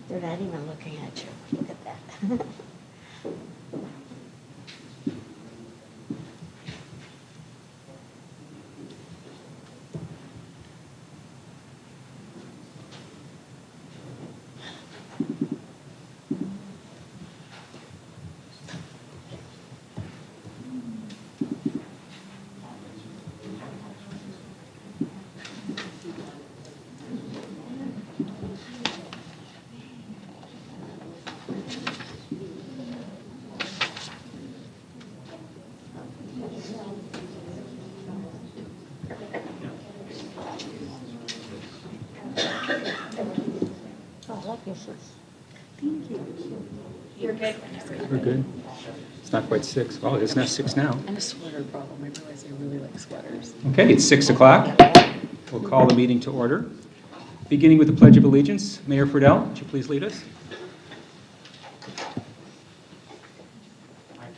They're not even looking at you. Look at that. Oh, I like your shoes. Thank you. You're good. We're good. It's not quite 6. Well, it isn't at 6 now. And a sweater problem. I realize I really like sweaters. Okay, it's 6 o'clock. We'll call the meeting to order. Beginning with the Pledge of Allegiance, Mayor Friedel, would you please lead us?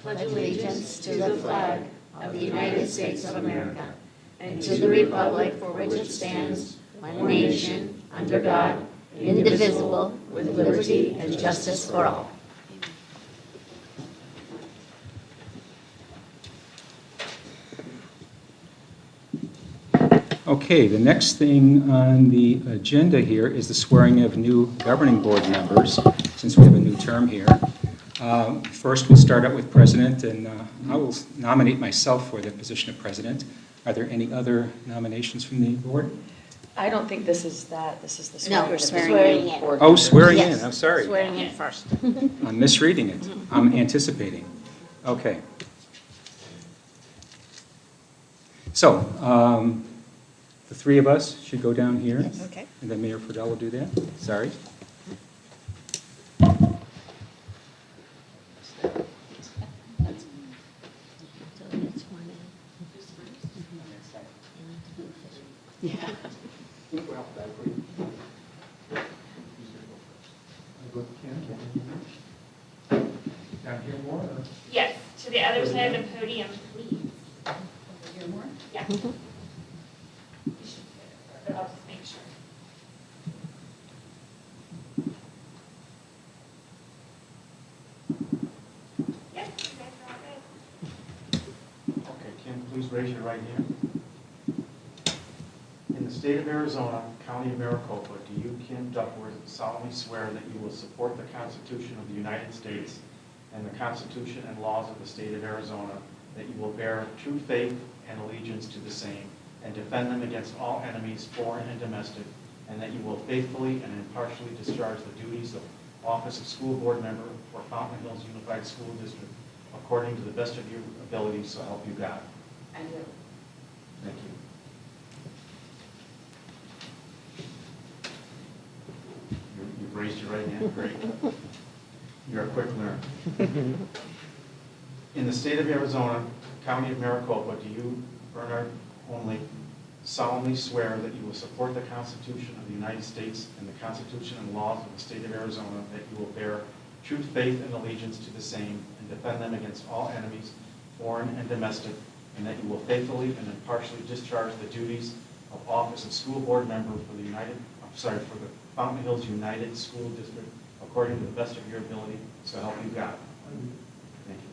Pledge allegiance to the flag of the United States of America and to the republic for which it stands, one nation, under God, indivisible, with liberty and justice for all. Okay, the next thing on the agenda here is the swearing of new governing board members, since we have a new term here. First, we'll start out with president, and I will nominate myself for the position of president. Are there any other nominations from the board? I don't think this is that. This is the No, swearing. swearing in. board Oh, members. swearing Yes, in, I'm sorry. Swearing in first. I'm misreading it. I'm anticipating. Okay. So, the three of us should go down here. Yes. Okay. And then Mayor Friedel will do that. Sorry. So it's sworn in. Yeah. Down here more? Yes, to the other side of the podium, please. Hear more? Yeah. You should fit it, but I'll just make sure. Yes, you guys are all good. Okay, Kim, please raise your right hand. In the state of Arizona, county of Maricopa, do you, Kim Duckworth, solemnly swear that you will support the Constitution of the United States and the Constitution and laws of the state of Arizona, that you will bear true faith and allegiance to the same, and defend them against all enemies, foreign and domestic, and that you will faithfully and impartially discharge the duties of office of school board member for Fountain Hills Unified School District according to the best of your ability, so help you God? I do. Thank you. You've raised your right hand, great. You're a quick learner. In the state of Arizona, county of Maricopa, do you, Bernard Only, solemnly swear that you will support the Constitution of the United States and the Constitution and laws of the state of Arizona, that you will bear true faith and allegiance to the same, and defend them against all enemies, foreign and domestic, and that you will faithfully and impartially discharge the duties of office of school board member for the Fountain Hills United School District according to the best of your ability, so help you God? Thank you.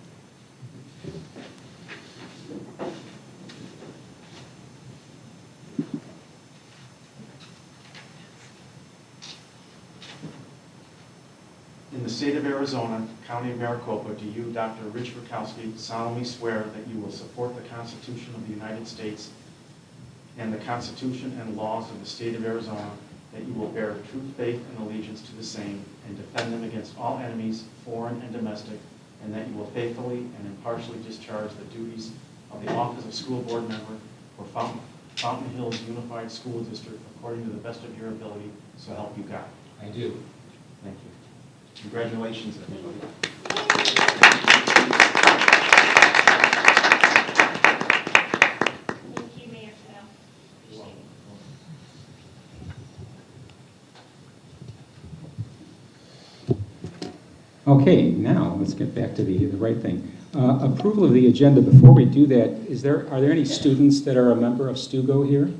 In the state of Arizona, county of Maricopa, do you, Dr. Rich Rakowski, solemnly swear that you will support the Constitution of the United States and the Constitution and laws of the state of Arizona, that you will bear true faith and allegiance to the same, and defend them against all enemies, foreign and domestic, and that you will faithfully and impartially discharge the duties of the office of school board member for Fountain Hills Unified School District according to the best of your ability, so help you God? I do. Thank you. Congratulations, everybody. Thank you, Mayor Fidel. Appreciate it. Okay, now let's get back to the right thing. Approval of the agenda. Before we do that, are there any students that are a member of STUGO here?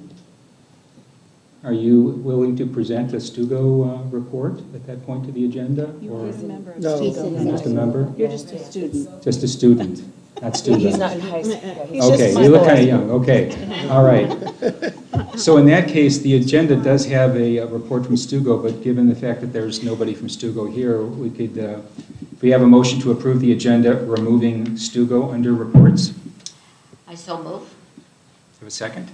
Are you willing to present a Stugo report at that point to the agenda? Or He's a member of No. Stugo. just a member? You're just a student. Just a student, not student. He's not in high school. Yeah, he's Okay, just you look my kind of boy. young, okay, all right. So in that case, the agenda does have a report from Stugo, but given the fact that there's nobody from Stugo here, we could, if we have a motion to approve the agenda, removing Stugo under reports. I so move. Have a second?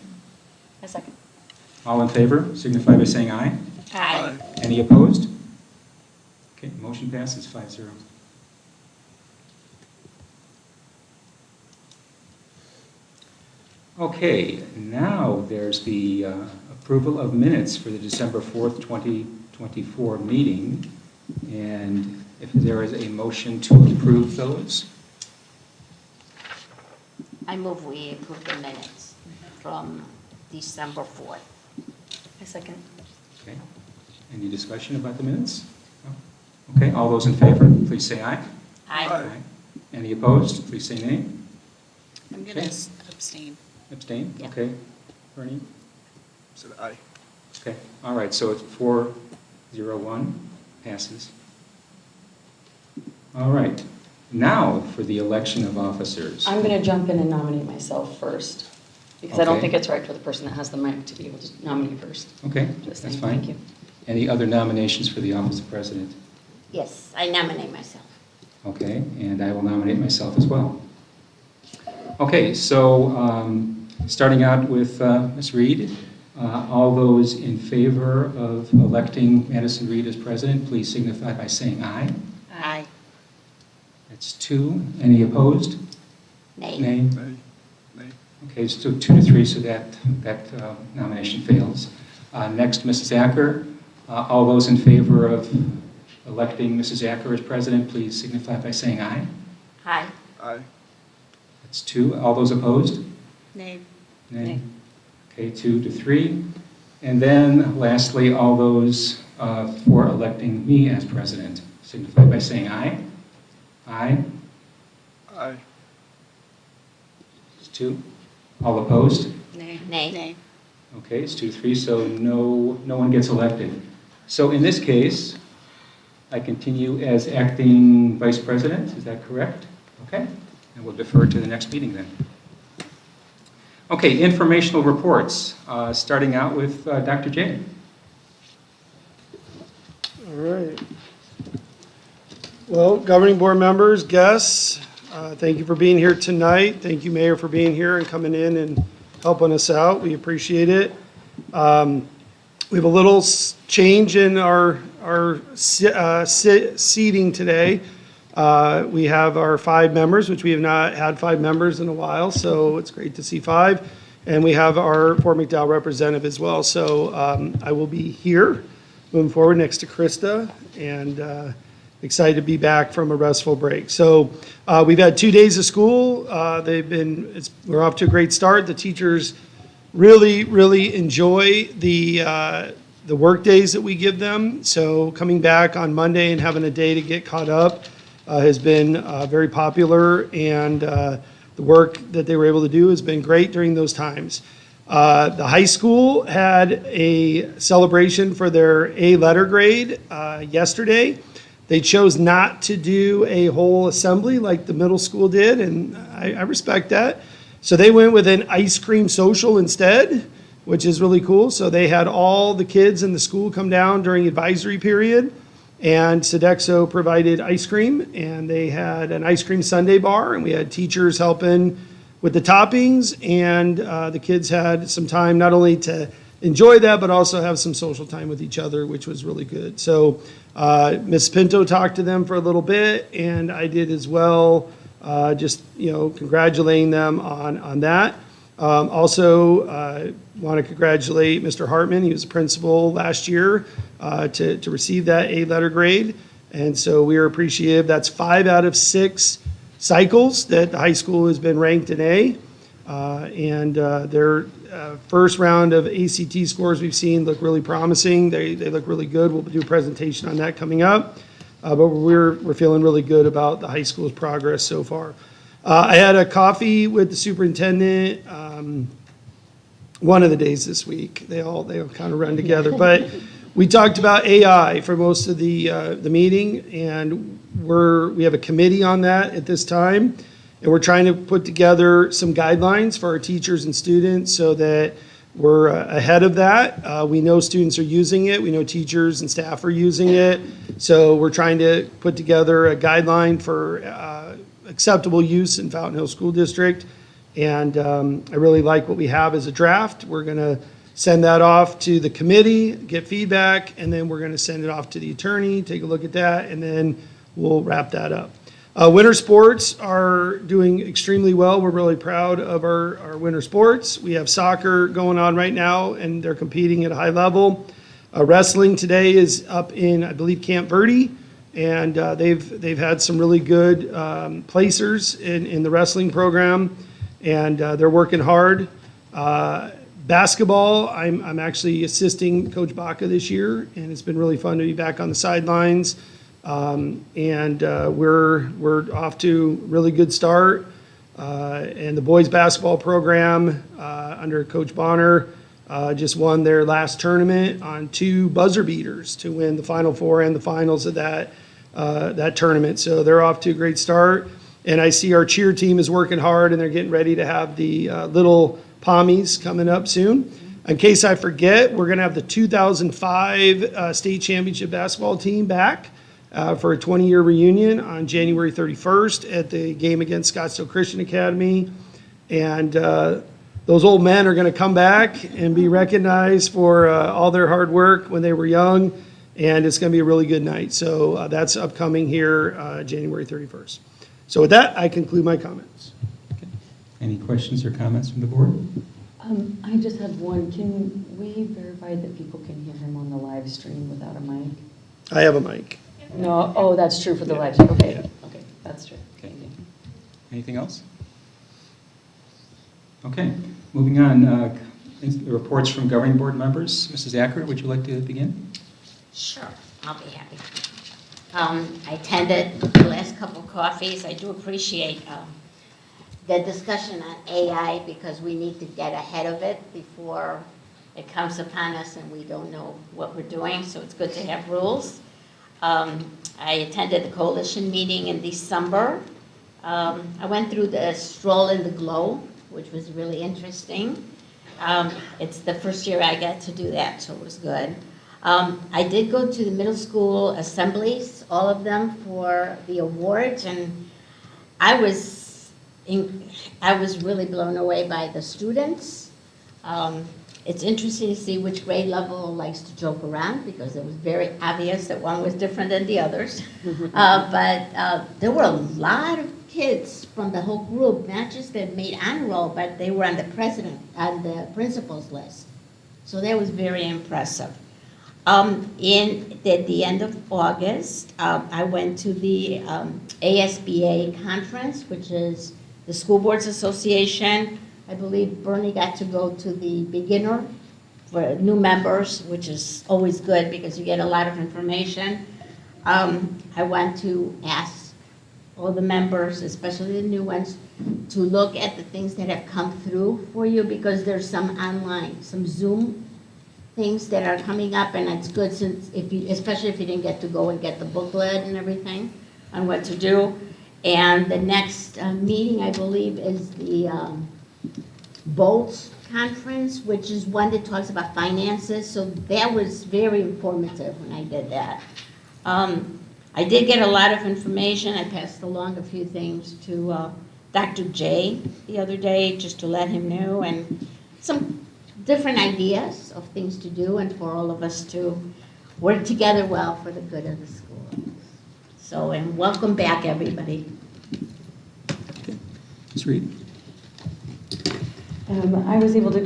A second. All in favor, signify by saying aye. Aye. Any opposed? Okay, motion passes 5-0. Okay, now there's the approval of minutes for the December 4th, 2024 meeting. And if there is a motion to approve those, I move we approve the minutes from December 4th. A second. okay. Any discussion about the minutes? No? Okay, all those in favor, please say aye. Aye. Any opposed, please say nay. I'm Okay. going to abstain. Abstain? Yeah. Okay. Bernie? Said aye. Okay, all right, so it's 4-0-1, passes. All right, now for the election of officers. I'm going to jump in and nominate myself first, because I don't Okay. think it's right for the person that has the mic to be able to nominate first. Okay, Just that's saying, fine. thank you. Any other nominations for the office of president? Yes, I nominate myself. Okay, and I will nominate myself as well. Okay, so starting out with Ms. Reed, all those in favor of electing Madison Reed as president, please signify by saying aye. Aye. That's 2. Any opposed? Nay. Nay. Nay. Nay. Okay, it's 2-3, so that nomination fails. Next, Mrs. Acker. All those in favor of electing Mrs. Acker as president, please signify by saying aye. Aye. Aye. That's 2. All those opposed? Nay. Nay. Okay, 2-3. And then lastly, all those for electing me as president, signify by saying aye. Aye. Aye. It's 2. All opposed? Nay. Nay. Okay, it's 2-3, so no one gets elected. So in this case, I continue as acting vice president, is that correct? Okay, and we'll defer to the next meeting then. Okay, informational reports, starting out with Dr. J. All right. Well, governing board members, guests, thank you for being here tonight. Thank you, Mayor, for being here and coming in and helping us out. We appreciate it. We have a little change in our seating today. We have our 5 members, which we have not had 5 members in a while, so it's great to see 5. And we have our Fort McDowell representative as well. So I will be here moving forward next to Krista, and excited to be back from a restful break. So we've had 2 days of school. We're off to a great start. The teachers really enjoy the work days that we give them. So coming back on Monday and having a day to get caught up has been very popular, and the work that they were able to do has been great during those times. The high school had a celebration for their A letter grade yesterday. They chose not to do a whole assembly like the middle school did, and I respect that. So they went with an ice cream social instead, which is really cool. So they had all the kids in the school come down during advisory period, and Sodexo provided ice cream, and they had an ice cream sundae bar, and we had teachers helping with the toppings, and the kids had some time not only to enjoy that, but also have some social time with each other, which was really good. So Ms. Pinto talked to them for a little bit, and I did as well, just, congratulating them on that. Also, want to congratulate Mr. Hartman. He was principal last year to receive that A letter grade, and so we are appreciative. That's 5 out of 6 cycles that the high school has been ranked in A, and their first round of ACT scores we've seen look really promising. They look really good. We'll do a presentation on that coming up, but we're feeling really good about the high school's progress so far. I had a coffee with the superintendent one of the days this week. They all kind of run together. But we talked about AI for most of the meeting, and we have a committee on that at this time, and we're trying to put together some guidelines for our teachers and students so that we're ahead of that. We know students are using it. We know teachers and staff are using it. So we're trying to put together a guideline for acceptable use in Fountain Hill School District. And I really like what we have as a draft. We're going to send that off to the committee, get feedback, and then we're going to send it off to the attorney, take a look at that, and then we'll wrap that up. Winter sports are doing extremely well. We're really proud of our winter sports. We have soccer going on right now, and they're competing at a high level. Wrestling today is up in, I believe, Camp Verde, and they've had some really good placers in the wrestling program, and they're working hard. Basketball, I'm actually assisting Coach Baca this year, and it's been really fun to be back on the sidelines. We're off to a really good start. And the boys basketball program under Coach Bonner just won their last tournament on 2 buzzer beaters to win the Final Four and the finals of that tournament. So they're off to a great start. And I see our cheer team is working hard, and they're getting ready to have the little Pommies coming up soon. In case I forget, we're going to have the 2005 state championship basketball team back for a 20-year reunion on January 31st at the game against Scottsdale Christian Academy. And those old men are going to come back and be recognized for all their hard work when they were young, and it's going to be a really good night. So that's upcoming here January 31st. So with that, I conclude my comments. Okay. Any questions or comments from the board? I just have one. Can we verify that people can hear him on the live stream without a mic? I have a mic. No, oh, that's true for the live stream. Okay, okay, that's true. Okay. Anything else? Okay, moving on. Reports from governing board members. Mrs. Acker, would you like to begin? Sure, I'll be happy. I attended the last couple coffees. I do appreciate the discussion on AI because we need to get ahead of it before it comes upon us and we don't know what we're doing, so it's good to have rules. I attended the coalition meeting in December. I went through the stroll in the glow, which was really interesting. It's the first year I got to do that, so it was good. I did go to the middle school assemblies, all of them, for the awards, and I was really blown away by the students. It's interesting to see which grade level likes to joke around because it was very obvious that one was different than the others. But there were a lot of kids from the whole group, not just that made honor roll, but they were on the principal's list. So that was very impressive. At the end of August, I went to the ASBA conference, which is the School Boards Association. I believe Bernie got to go to the beginner for new members, which is always good because you get a lot of information. I went to ask all the members, especially the new ones, to look at the things that have come through for you because there's some online, some Zoom things that are coming up, and it's good since especially if you didn't get to go and get the booklet and everything on what to do. And the next meeting, I believe, is the BOLTS conference, which is one that talks about finances. So that was very informative when I did that. I did get a lot of information. I passed along a few things to Dr. J the other day just to let him know, and some different ideas of things to do and for all of us to work together well for the good of the school. So, and welcome back, everybody. Okay. Ms. Reed? I was able to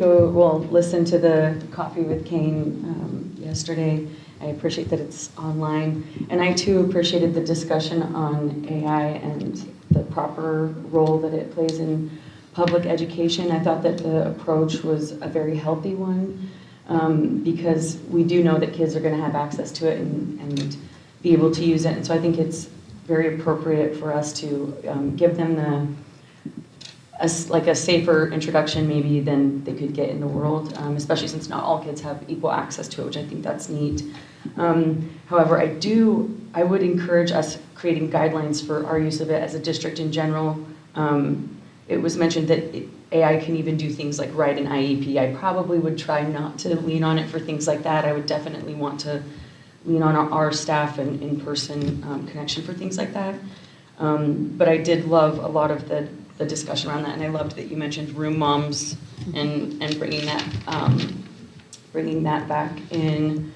listen to the Coffee with Kane yesterday. I appreciate that it's online. And I too appreciated the discussion on AI and the proper role that it plays in public education. I thought that the approach was a very healthy one because we do know that kids are going to have access to it and be able to use it. And so I think it's very appropriate for us to give them like a safer introduction maybe than they could get in the world, especially since not all kids have equal access to it, which I think that's neat. However, I would encourage us creating guidelines for our use of it as a district in general. It was mentioned that AI can even do things like write an IEP. I probably would try not to lean on it for things like that. I would definitely want to lean on our staff and in-person connection for things like that. But I did love a lot of the discussion around that, and I loved that you mentioned room moms and bringing that back in.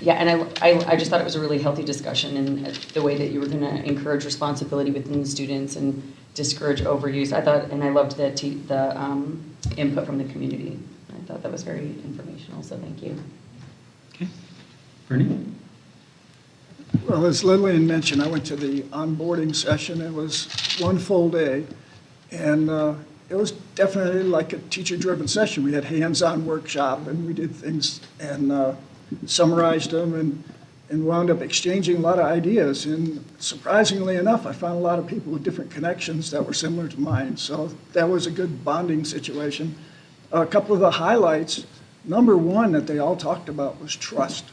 Yeah, and I just thought it was a really healthy discussion, and the way that you were going to encourage responsibility within the students and discourage overuse. I thought, and I loved the input from the community. I thought that was very informational, so thank you. Okay. Bernie? Well, as Lillian mentioned, I went to the onboarding session. It was one full day, and it was definitely like a teacher-driven session. We had hands-on workshop, and we did things and summarized them and wound up exchanging a lot of ideas. And surprisingly enough, I found a lot of people with different connections that were similar to mine. So that was a good bonding situation. A couple of the highlights, number one that they all talked about was trust.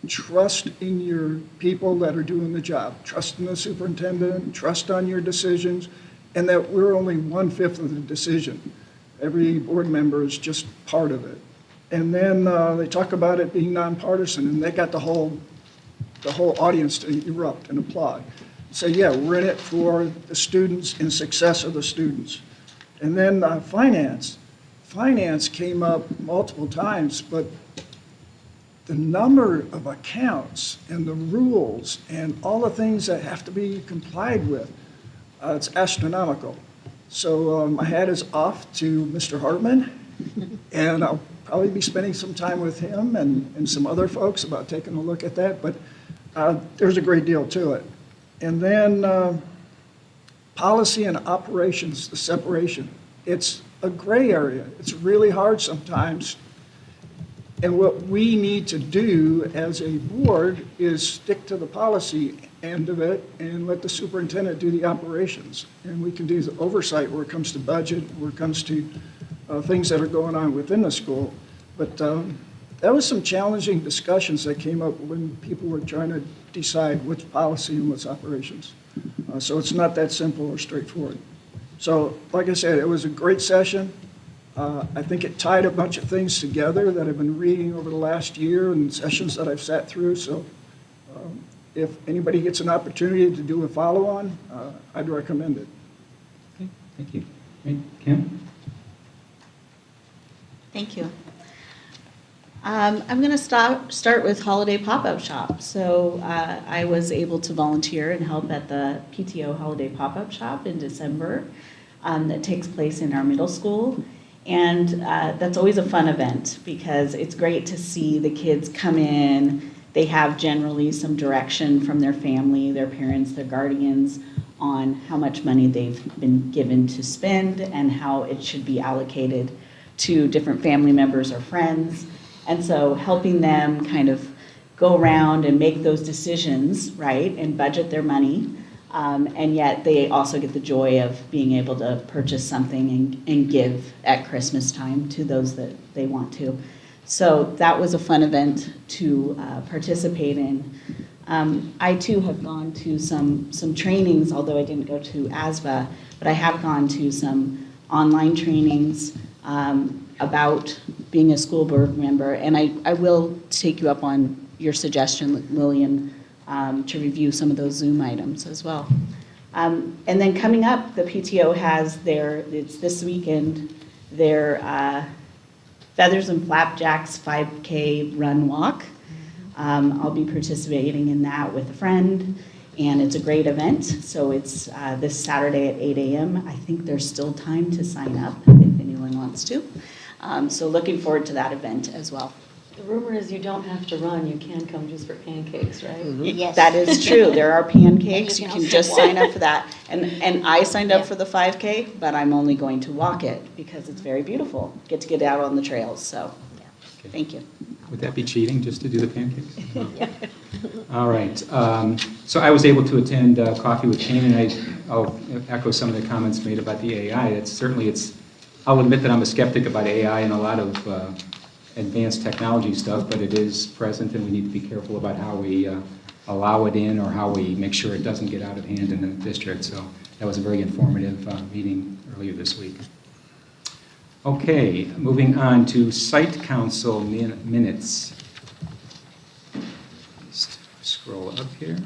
Trust in your people that are doing the job. Trust in the superintendent, trust on your decisions, and that we're only 1/5 of the decision. Every board member is just part of it. And then they talk about it being nonpartisan, and they got the whole audience to erupt and applaud. Say, yeah, we're in it for the students and success of the students. And then finance. Finance came up multiple times, but the number of accounts and the rules and all the things that have to be complied with, it's astronomical. So my hat is off to Mr. Hartman, and I'll probably be spending some time with him and some other folks about taking a look at that, but there's a great deal to it. And then policy and operations, the separation. It's a gray area. It's really hard sometimes. And what we need to do as a board is stick to the policy end of it and let the superintendent do the operations. And we can do the oversight where it comes to budget, where it comes to things that are going on within the school. But that was some challenging discussions that came up when people were trying to decide what's policy and what's operations. So it's not that simple or straightforward. So like I said, it was a great session. I think it tied a bunch of things together that I've been reading over the last year and sessions that I've sat through. So if anybody gets an opportunity to do a follow-on, I'd recommend it. Okay, thank you. Right, Kim? Thank you. I'm going to start with Holiday Pop-Up Shop. So I was able to volunteer and help at the PTO Holiday Pop-Up Shop in December that takes place in our middle school. And that's always a fun event because it's great to see the kids come in. They have generally some direction from their family, their parents, their guardians on how much money they've been given to spend and how it should be allocated to different family members or friends. And so helping them kind of go around and make those decisions, right, and budget their money. And yet they also get the joy of being able to purchase something and give at Christmas time to those that they want to. So that was a fun event to participate in. I too have gone to some trainings, although I didn't go to ASVA, but I have gone to some online trainings about being a school board member. And I will take you up on your suggestion, Lillian, to review some of those Zoom items as well. And then coming up, the PTO has it's this weekend, their Feathers and Flapjacks 5K run walk. I'll be participating in that with a friend, and it's a great event. So it's this Saturday at 8 a.m. I think there's still time to sign up if anyone wants to. So looking forward to that event as well. The rumor is you don't have to run, you can come just for pancakes, right? Yes. That is true. There are pancakes. And You you can can just also sign up for that. And I signed up Yeah. for the 5K, but I'm only going to walk it because it's very beautiful. Get to get out on the trails, so, thank you. Would that be cheating, just to do the pancakes? No. All right. So I was able to attend Coffee with Kane, and I'll echo some of the comments made about the AI. I'll admit that I'm a skeptic about AI and a lot of advanced technology stuff, but it is present, and we need to be careful about how we allow it in or how we make sure it doesn't get out of hand in the district. So that was a very informative meeting earlier this week. Okay, moving on to Site Council minutes. Just scroll up here.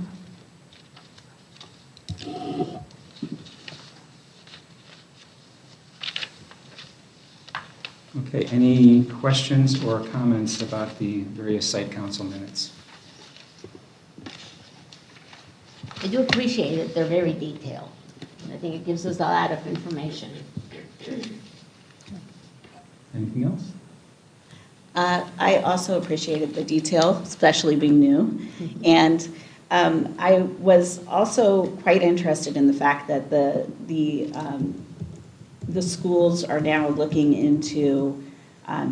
Okay, any questions or comments about the various Site Council minutes? I do appreciate it. They're very detailed. I think it gives us a lot of information. Anything else? I also appreciated the detail, especially being new. And I was also quite interested in the fact that the schools are now looking into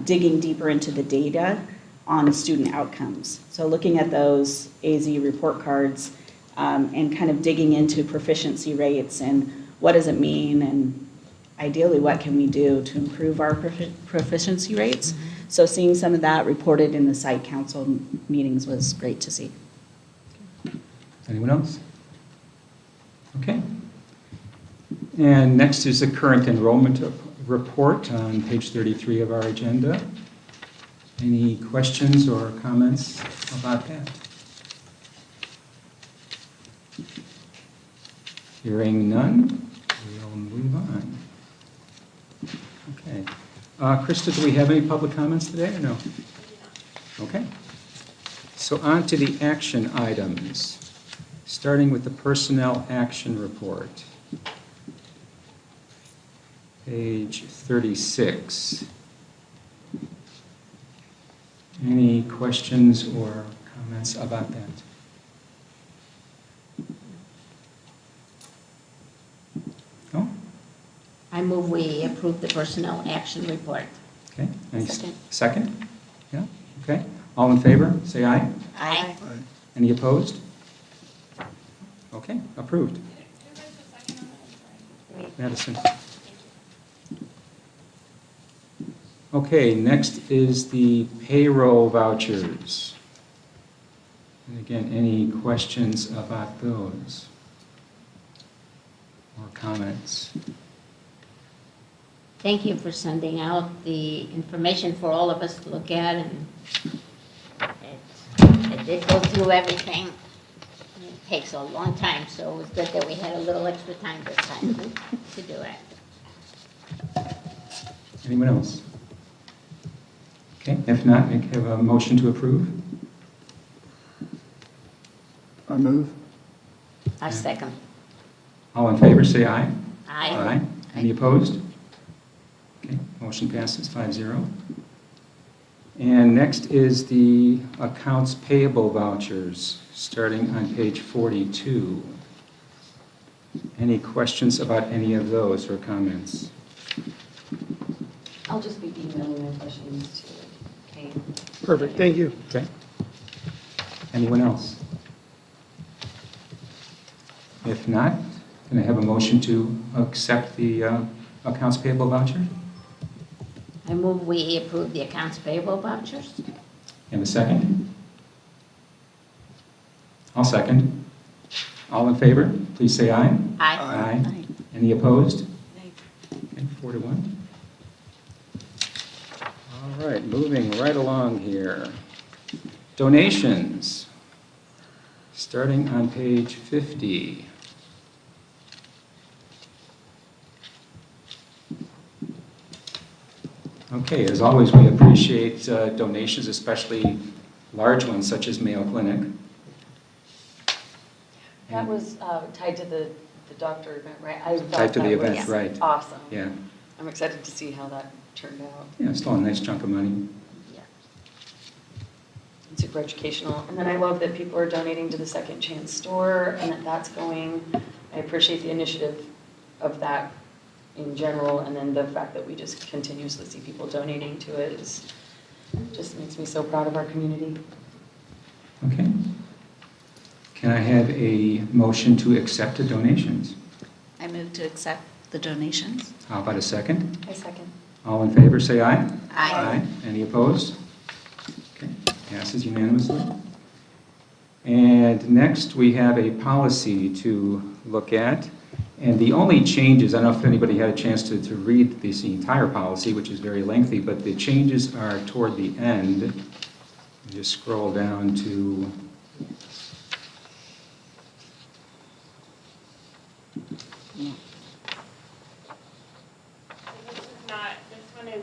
digging deeper into the data on student outcomes. So looking at those AZ report cards and kind of digging into proficiency rates and what does it mean, and ideally what can we do to improve our proficiency rates. So seeing some of that reported in the Site Council meetings was great to see. Anyone else? Okay. And next is the current enrollment report on page 33 of our agenda. Any questions or comments about that? Hearing none, we'll move on. Okay. Krista, do we have any public comments today or no? Okay. So on to the action items, starting with the personnel action report. Page 36. Any questions or comments about that? No? I move we approve the personnel action report. Okay. Any Second. Second? Yeah, okay. All in favor, say aye. Aye. Any opposed? Okay, approved. Madison. Okay, next is the payroll vouchers. And again, any questions about those? Or comments? Thank you for sending out the information for all of us to look at, and it did go through everything. It takes a long time, so it was good that we had a little extra time this time to do it. Anyone else? Okay, if not, may I have a motion to approve? I move. I second. All in favor, say aye. Aye. Any opposed? Okay, motion passes 5-0. And next is the accounts payable vouchers, starting on page 42. Any questions about any of those or comments? I'll just be emailing my questions to Kane. Perfect, thank you. Okay. Anyone else? If not, can I have a motion to accept the accounts payable voucher? I move we approve the accounts payable vouchers. Have a second? I'll second. All in favor, please say aye. Aye. Aye. Any opposed? Okay, 4-1. All right, moving right along here. Donations, starting on page 50. Okay, as always, we appreciate donations, especially large ones such as Mayo Clinic. That was tied to the doctor event, right? I thought Tied to the that event, was right. Awesome. Yeah, I'm excited to see how that turned out. yeah, still a nice chunk of money. Yeah. And super educational. And then I love that people are donating to the Second Chance store and that that's going. I appreciate the initiative of that in general, and then the fact that we just continuously see people donating to it is Just makes me so proud of our community. Okay. Can I have a motion to accept the donations? I move to accept the donations. How about a second? I second. All in favor, say aye. Aye. Any opposed? Okay, passes unanimously. And next, we have a policy to look at. And the only changes, I don't know if anybody had a chance to read this entire policy, which is very lengthy, but the changes are toward the end. Just scroll down to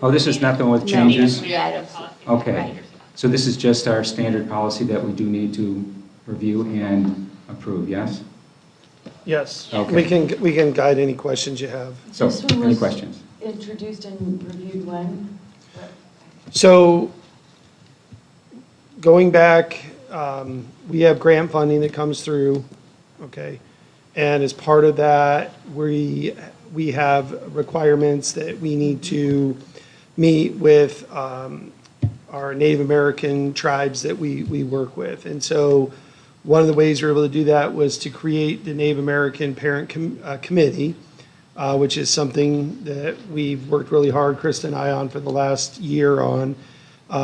oh, this is not the one with changes? Yeah, Okay. Right. So this is just our standard policy that we do need to review and approve, yes? Yes, Okay. we can guide any questions you have. So, This one any was questions? Introduced and reviewed when? So, going back, we have grant funding that comes through, okay? And as part of that, we have requirements that we need to meet with our Native American tribes that we work with. And so, one of the ways we were able to do that was to create the Native American Parent Committee, which is something that we've worked really hard, Krista and I, on for the last year on.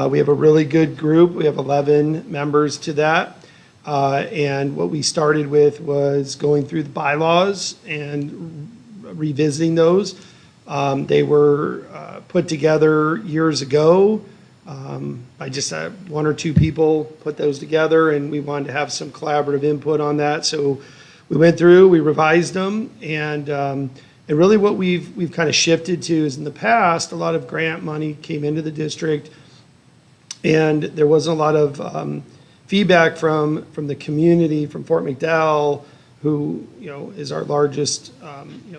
We have a really good group. We have 11 members to that. And what we started with was going through the bylaws and revisiting those. They were put together years ago. I just had one or two people put those together, and we wanted to have some collaborative input on that. So we went through, we revised them, and really what we've kind of shifted to is in the past, a lot of grant money came into the district, and there wasn't a lot of feedback from the community, from Fort McDowell, who is our largest.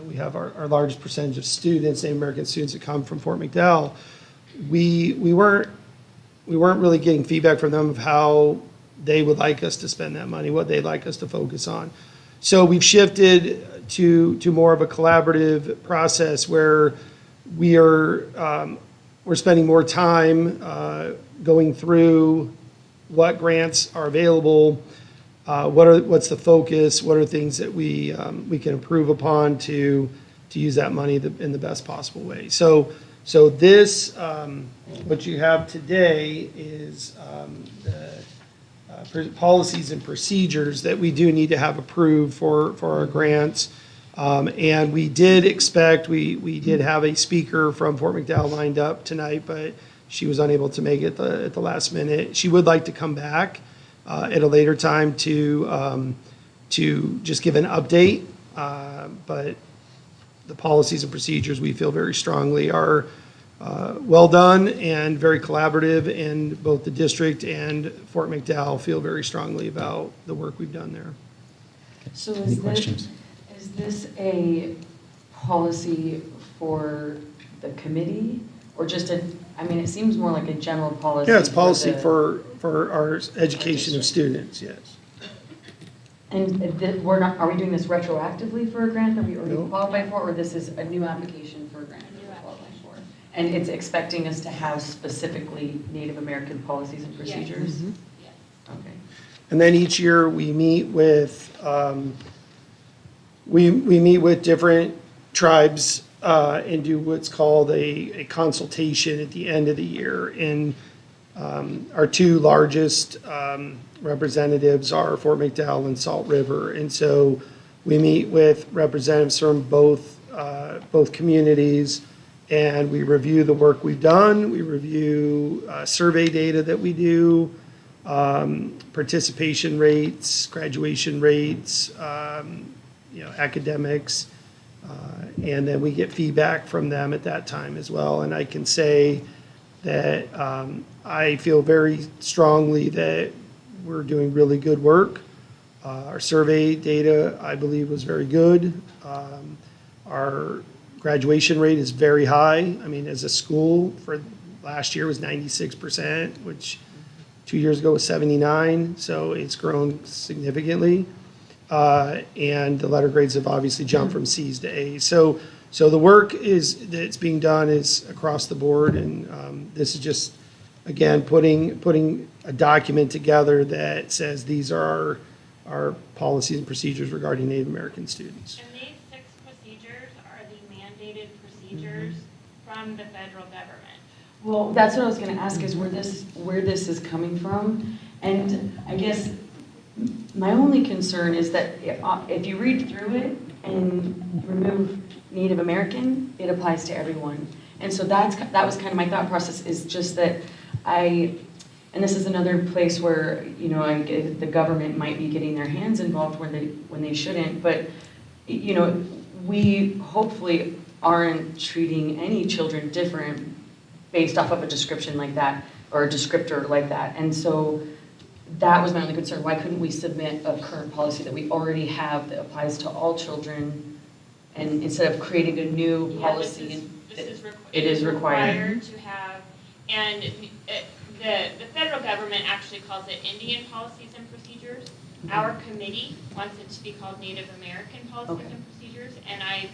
We have our largest percentage of students, Native American students, that come from Fort McDowell. We weren't really getting feedback from them of how they would like us to spend that money, what they'd like us to focus on. So we've shifted to more of a collaborative process where we're spending more time going through what grants are available, what's the focus, what are things that we can improve upon to use that money in the best possible way. So this, what you have today is the policies and procedures that we do need to have approved for our grants. And we did expect, we did have a speaker from Fort McDowell lined up tonight, but she was unable to make it at the last minute. She would like to come back at a later time to just give an update. But the policies and procedures, we feel very strongly are well done and very collaborative, and both the district and Fort McDowell feel very strongly about the work we've done there. So Any questions? Is this a policy for the committee, or just it seems more like a general policy? Yeah, it's policy the- for our education of students, yes. And are we doing this retroactively for a grant that we already No. qualified for, or this is a new application for a grant that we're qualifying for? And it's expecting us to have specifically Native American policies and procedures? Okay. And then each year, we meet with, we meet with different tribes and do what's called a consultation at the end of the year. And our two largest representatives are Fort McDowell and Salt River. And so we meet with representatives from both communities, and we review the work we've done. We review survey data that we do, participation rates, graduation rates, academics, and then we get feedback from them at that time as well. And I can say that I feel very strongly that we're doing really good work. Our survey data, I believe, was very good. Our graduation rate is very high. I mean, as a school, for last year was 96%, which 2 years ago was 79, so it's grown significantly. And the letter grades have obviously jumped from C's to A's. So the work that's being done is across the board, and this is just again, putting a document together that says these are our policies and procedures regarding Native American students. And these 6 procedures are the mandated procedures from the federal government. Well, that's what I was gonna ask, is where this is coming from. And I guess my only concern is that if you read through it and remove Native American, it applies to everyone. And so that was kind of my thought process, is just that and this is another place where, you know, the government might be getting their hands involved when they shouldn't, but, you know, we hopefully aren't treating any children different based off of a description like that, or a descriptor like that. And so that was my only concern. Why couldn't we submit a current policy that we already have that applies to all children, and instead of creating a new policy? It is required to have, and the federal government actually calls it Indian policies and procedures. Our committee wants it to be called Native American policies and procedures, and I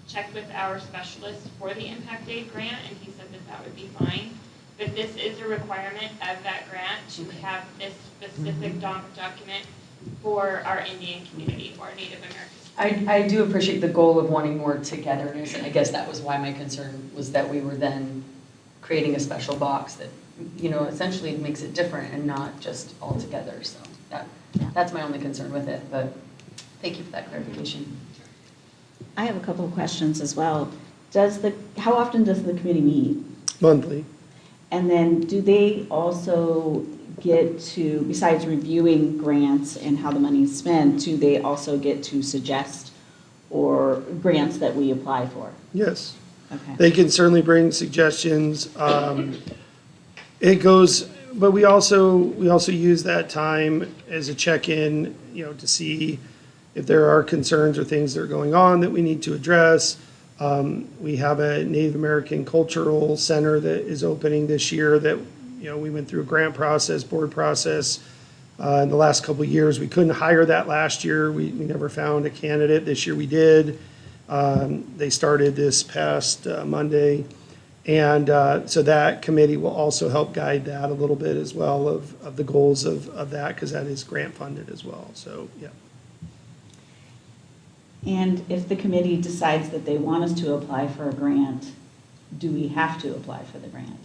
checked with our specialist for the impact aid grant, and he said that would be fine. But this is a requirement of that grant to have this specific document for our Indian community or Native Americans. I do appreciate the goal of wanting more togetherness, and I guess that was why my concern was that we were then creating a special box that, you know, essentially makes it different and not just all together. So that's my only concern with it, but thank you for that clarification. I have a couple of questions as well. How often does the committee meet? Monthly. And then do they also get to, besides reviewing grants and how the money is spent, do they also get to suggest or grants that we apply for? Yes. Okay. They can certainly bring suggestions. It goes, but we also use that time as a check-in, you know, to see if there are concerns or things that are going on that we need to address. We have a Native American Cultural Center that is opening this year that, you know, we went through a grant process, board process. In the last couple of years, we couldn't hire that last year. We never found a candidate. This year we did. They started this past Monday. And so that committee will also help guide that a little bit as well of the goals of that, because that is grant funded as well. So, yeah. And if the committee decides that they want us to apply for a grant, do we have to apply for the grant?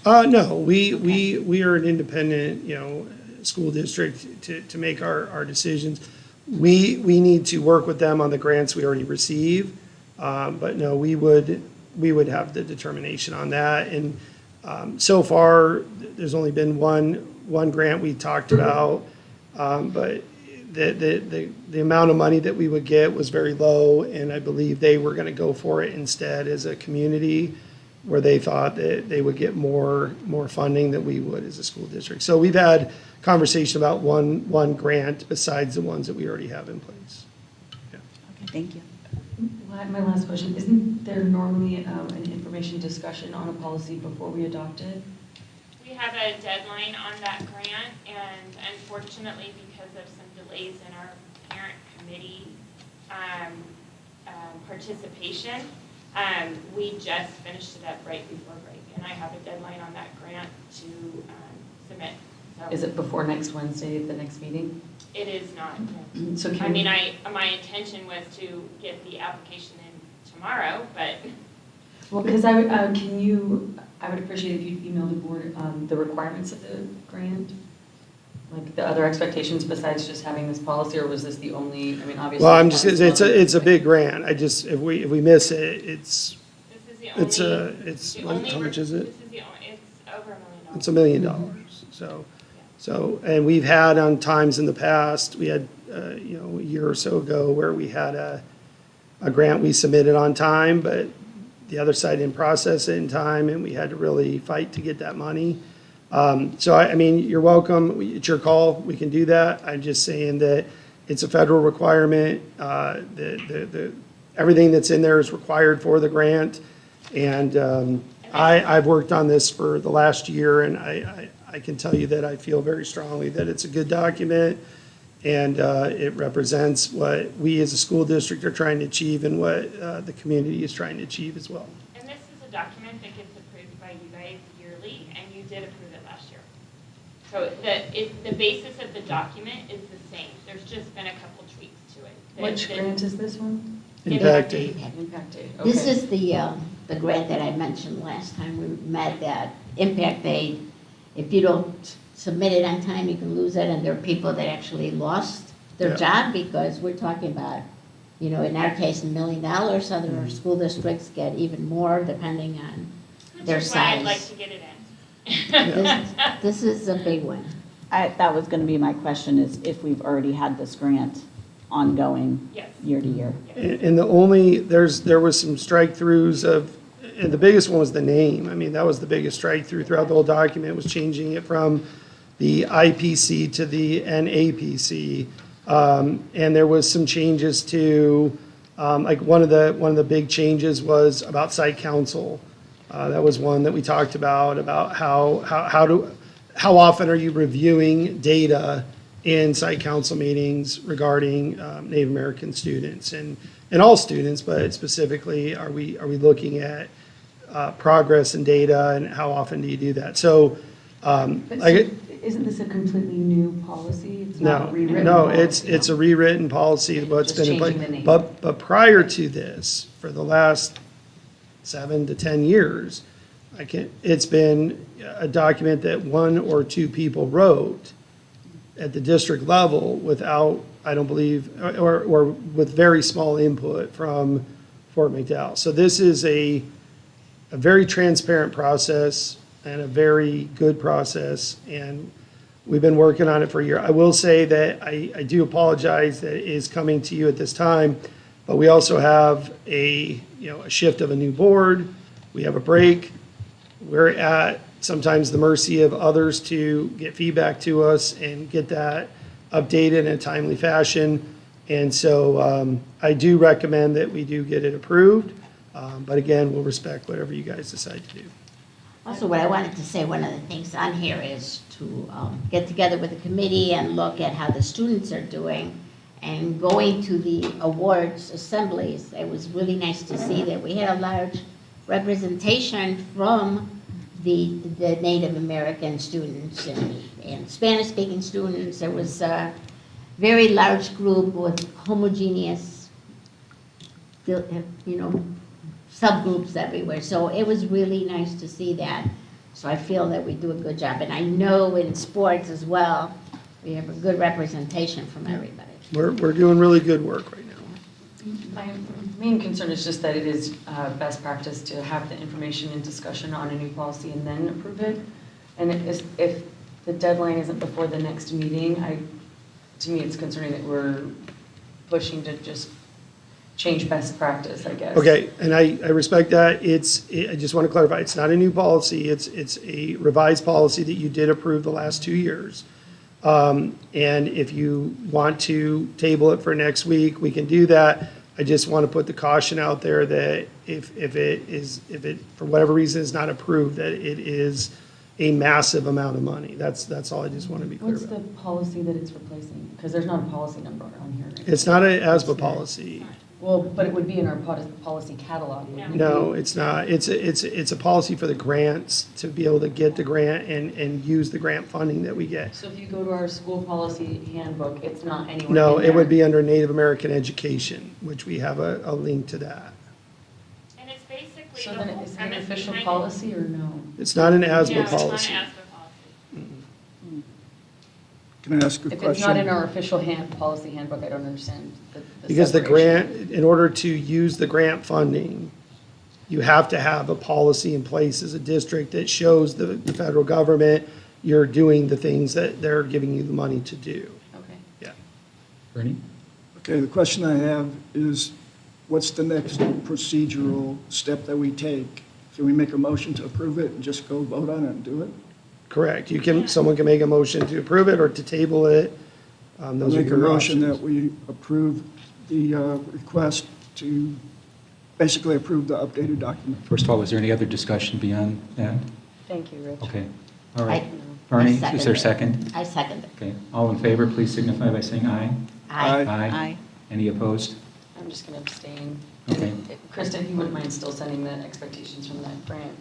No, we are an independent, you know, school district to make our decisions. We need to work with them on the grants we already receive, but no, we would have the determination on that. And so far, there's only been one grant we talked about, but the amount of money that we would get was very low, and I believe they were going to go for it instead as a community, where they thought that they would get more funding than we would as a school district. So we've had conversation about one grant besides the ones that we already have in place. Yeah. Okay, thank you. My last question, isn't there normally an information discussion on a policy before we adopt it? We have a deadline on that grant, and unfortunately, because of some delays in our parent committee participation, we just finished it up right before break, and I have a deadline on that grant to submit. So Is it before next Wednesday at the next meeting? it is not. So I can mean, my intention was to get the application in tomorrow, but Well, because I would appreciate if you email the board the requirements of the grant, like the other expectations besides just having this policy, or was this the only, I mean, obviously. Well, it's a big grant. If we miss it, this is the only. how much is it? This is the only, it's over $1 million. It's $1 million. So, and we've had on times in the past, we had, a year or so ago where we had a grant we submitted on time, but the other side didn't process it in time, and we had to really fight to get that money. So, I mean, you're welcome. It's your call. We can do that. I'm just saying that it's a federal requirement. Everything that's in there is required for the grant. And I've worked on this for the last year, and I can tell you that I feel very strongly that it's a good document, and it represents what we as a school district are trying to achieve and what the community is trying to achieve as well. And this is a document that gets approved by you guys yearly, and you So the basis of the document is the same. There's just been a couple tweaks to it. Which grant is this one? Impact aid. Impact aid, This okay. is the grant that I mentioned last time we met, that impact aid. If you don't submit it on time, you can lose it, and there are people that actually lost their Yeah. job because we're talking about, you know, in our case, $1 million. Other school districts get even more depending on their Which is why I'd like size. to get it in. This is a big one. That was going to be my question, is if we've already had this grant ongoing Yes. year to year. And the only, there was some strike-throughs of, and the biggest one was the name. I mean, that was the biggest strike-through throughout the whole document, was changing it from the IPC to the NAPC. And there was some changes to, like, one of the big changes was about site council. That was one that we talked about how often are you reviewing data in site council meetings regarding Native American students and all students, but specifically, are we looking at progress and data, and how often do you do that? So, But like, so isn't this a completely new policy? It's no, not a rewritten no, policy? it's a rewritten policy, what's Just been in changing the place. name. But prior to this, for the last 7 to 10 years, it's been a document that 1 or 2 people wrote at the district level without, I don't believe, or with very small input from Fort McDowell. So this is a very transparent process and a very good process, and we've been working on it for a year. I will say that I do apologize that it is coming to you at this time, but we also have a shift of a new board. We have a break. We're at sometimes the mercy of others to get feedback to us and get that updated in a timely fashion. And so I do recommend that we do get it approved. But again, we'll respect whatever you guys decide to do. Also, what I wanted to say, one of the things on here is to get together with the committee and look at how the students are doing. And going to the awards assemblies, it was really nice to see that we had a large representation from the Native American students and Spanish-speaking students. There was a very large group with homogeneous, subgroups everywhere. So it was really nice to see that. So I feel that we do a good job. And I know in sports as well, we have a good representation from everybody. We're doing really good work right now. My main concern is just that it is best practice to have the information and discussion on a new policy and then approve it. And if the deadline isn't before the next meeting, to me, it's concerning that we're pushing to just change best practice, I guess. Okay, and I respect that. I just want to clarify, it's not a new policy. It's a revised policy that you did approve the last 2 years. And if you want to table it for next week, we can do that. I just want to put the caution out there that if it, for whatever reason, is not approved, that it is a massive amount of money. That's all I just want to be clear What's the about. policy that it's replacing? Because there's not a policy number on here. Right? It's not an ASBA policy. Well, but it would be in our policy catalog. wouldn't it? No, it's not. It's a policy for the grants, to be able to get the grant and use the grant funding that we get. So if you go to our school policy handbook, it's not anywhere No, in it would there? be under Native American education, which we have a link to that. And it's basically So the then whole is it an premise official behind it. policy or no? It's not an No, ASBA it's not an policy. ASBA policy. Can I ask a If question? it's not in our official policy handbook, I don't understand the Because the separation. grant, in order to use the grant funding, you have to have a policy in place as a district that shows the federal government you're doing the things that they're giving you the money to do. Okay. Yeah. Bernie? Okay, the question I have is, what's the next procedural step that we take? Can we make a motion to approve it and just go vote on it and do it? Correct. Someone can make a motion to approve it or to table it. Those are Make a your motion options. that we approve the request to basically approve the updated document. First of all, is there any other discussion beyond that? Thank you, Rich. Okay, all right. I Bernie, second is there a it. second? I second it. Okay, all in favor, please signify by saying aye. Aye. Aye. Any opposed? I'm just going to abstain. Okay. Kristen, if you wouldn't mind still sending the expectations from that grant.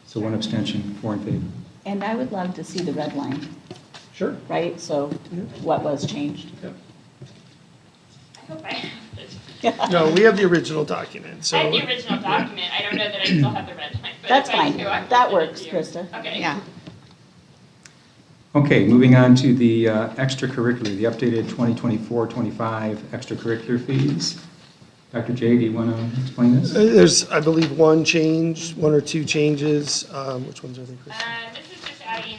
So one abstention, 4 in favor. And I would love to see the red line, Sure. right? So what was changed? I hope I have No, we have the original document, so. I have the original document. I don't know that I still have the red line, but That's if I fine. do, I will That send it works, to you. Krista. Okay. Yeah. Okay, moving on to the extracurricular, the updated 2024-25 extracurricular fees. Dr. J, do you want to explain this? There's, I believe, one or two changes. Which ones are they, Chris? This is just adding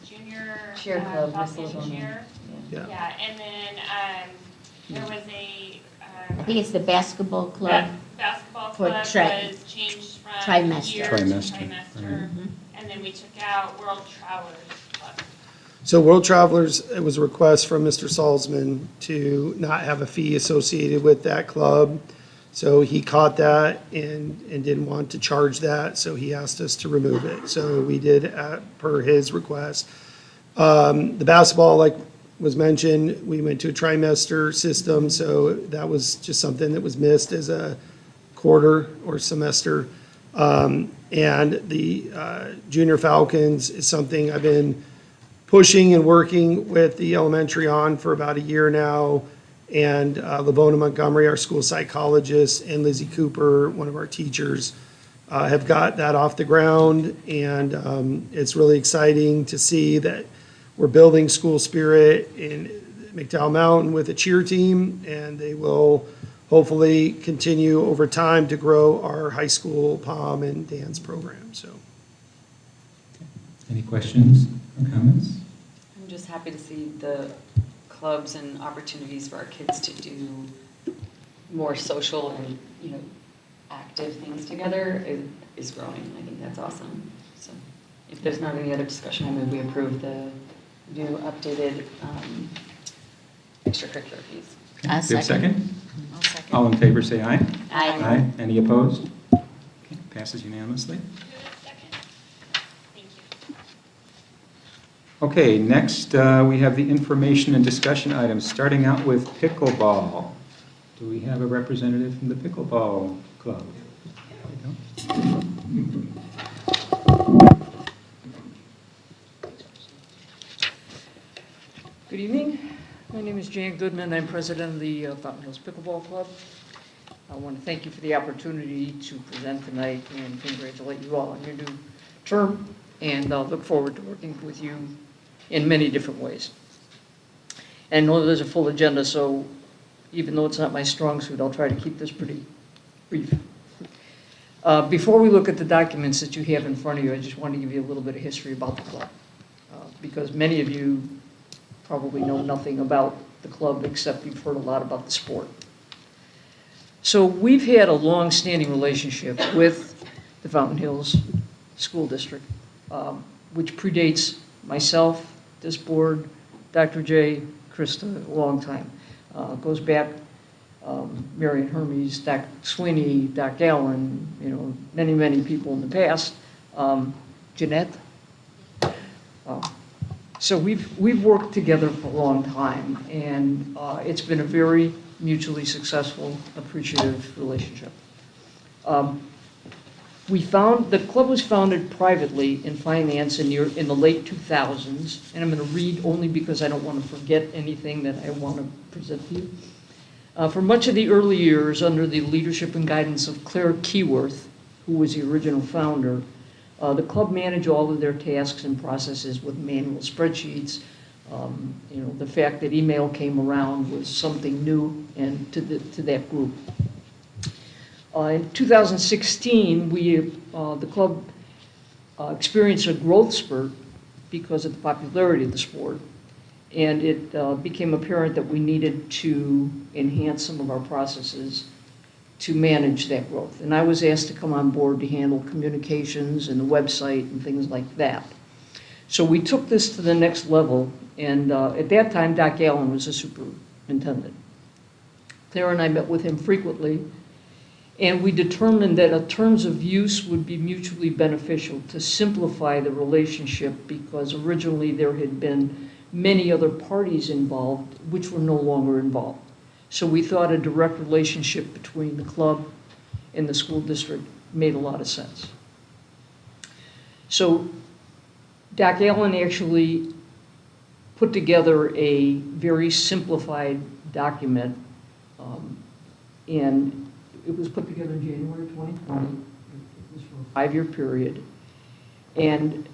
junior Cheer club, varsity Miss Lavona. cheer. Yeah. Yeah, and then there was I think it's the basketball club. basketball For club was changed from trimester. year to Trimester, trimester. And then we took out World Travelers Club. So World Travelers, it was a request from Mr. Salzman to not have a fee associated with that club. So he caught that and didn't want to charge that, so he asked us to remove it. So we did per his request. The basketball, like was mentioned, we went to a trimester system, so that was just something that was missed as a quarter or semester. And the Junior Falcons is something I've been pushing and working with the elementary on for about a year now. And Lavona Montgomery, our school psychologist, and Lizzie Cooper, one of our teachers, have got that off the ground. And it's really exciting to see that we're building school spirit in McDowell Mountain with a cheer team, and they will hopefully continue over time to grow our high school pom and dance program, so. Any questions or comments? I'm just happy to see the clubs and opportunities for our kids to do more social and, active things together is growing. I think that's awesome. So if there's not any other discussion, I move we approve the new updated extracurricular fees. Do you have a second? I'll second. All in favor, say aye. Aye. Any opposed? Okay, passes unanimously. Who was second? Thank you. Okay, next we have the information and discussion items, starting out with pickleball. Do we have a representative from the pickleball club? There we go. Good evening. My name is Jan Goodman. I'm president of the Fountain Hills Pickleball Club. I want to thank you for the opportunity to present tonight and congratulate you all on your new term, and I'll look forward to working with you in many different ways. And I know there's a full agenda, so even though it's not my strong suit, I'll try to keep this pretty brief. Before we look at the documents that you have in front of you, I just want to give you a little bit of history about the club, because many of you probably know nothing about the club except you've heard a lot about the sport. So we've had a long-standing relationship with the Fountain Hills School District, which predates myself, this board, Dr. J, Krista, a long time. Goes back Marion Hermes, Dr. Sweeney, Doc Allen, many, many people in the past. Jeanette. So we've worked together for a long time, and it's been a very mutually successful, appreciative relationship. The club was founded privately in finance in the late 2000s, and I'm going to read only because I don't want to forget anything that I want to present to you. For much of the early years, under the leadership and guidance of Claire Keyworth, who was the original founder, the club managed all of their tasks and processes with manual spreadsheets. The fact that email came around was something new and to that group. In 2016, the club experienced a growth spurt because of the popularity of the sport, and it became apparent that we needed to enhance some of our processes to manage that growth. And I was asked to come on board to handle communications and the website and things like that. So we took this to the next level, and at that time, Doc Allen was the superintendent. Claire and I met with him frequently, and we determined that terms of use would be mutually beneficial to simplify the relationship, because originally there had been many other parties involved which were no longer involved. So we thought a direct relationship between the club and the school district made a lot of sense. So Doc Allen actually put together a very simplified document, and it was put together in January 2020. It was for a 5-year period, and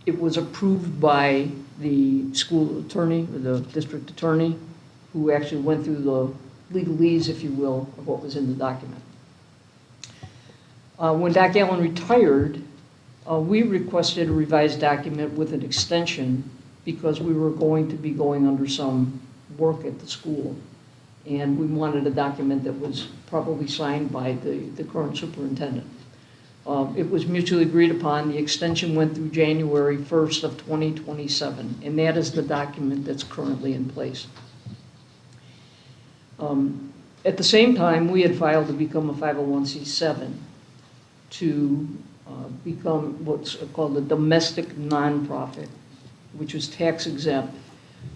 it was approved by the school attorney, or the district attorney, who actually went through the legalese, if you will, of what was in the document. When Doc Allen retired, we requested a revised document with an extension because we were going to be going under some work at the school. And we wanted a document that was probably signed by the current superintendent. It was mutually agreed upon. The extension went through January 1st of 2027, and that is the document that's currently in place. At the same time, we had filed to become a 501c7 to become what's called a domestic nonprofit, which was tax exempt,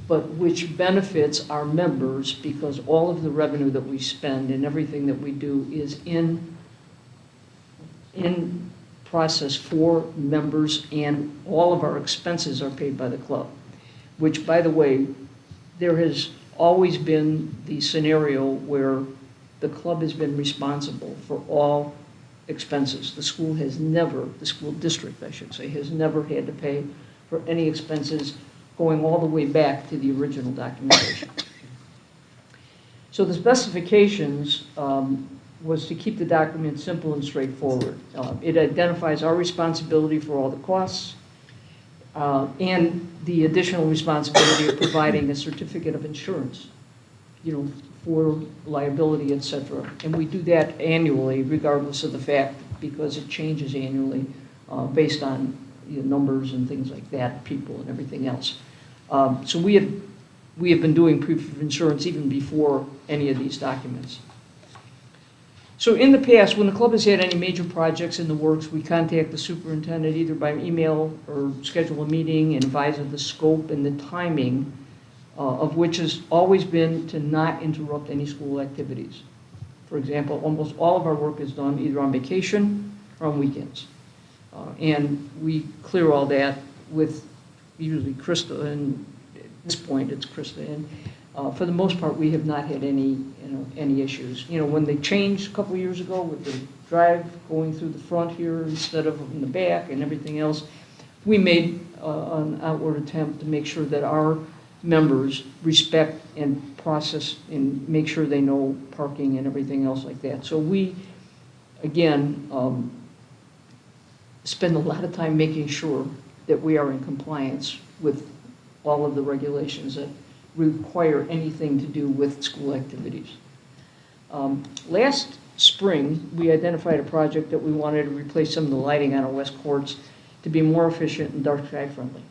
but which benefits our members because all of the revenue that we spend and everything that we do is in process for members, and all of our expenses are paid by the club, which, by the way, there has always been the scenario where the club has been responsible for all expenses. The school has never, the school district, I should say, has never had to pay for any expenses going all the way back to the original documentation. So the specifications was to keep the document simple and straightforward. It identifies our responsibility for all the costs and the additional responsibility of providing a certificate of insurance, for liability, et cetera. And we do that annually, regardless of the fact, because it changes annually based on numbers and things like that, people and everything else. So we have been doing proof of insurance even before any of these documents. So in the past, when the club has had any major projects in the works, we contact the superintendent either by email or schedule a meeting and advise of the scope and the timing, of which has always been to not interrupt any school activities. For example, almost all of our work is done either on vacation or on weekends. And we clear all that with usually Krista, and at this point it's Krista. And for the most part, we have not had any issues. When they changed a couple of years ago with the drive going through the front here instead of in the back and everything else, we made an outward attempt to make sure that our members respect and process and make sure they know parking and everything else like that. So we, again, spend a lot of time making sure that we are in compliance with all of the regulations that require anything to do with school activities. Last spring, we identified a project that we wanted to replace some of the lighting on our west courts to be more efficient and dark sky friendly.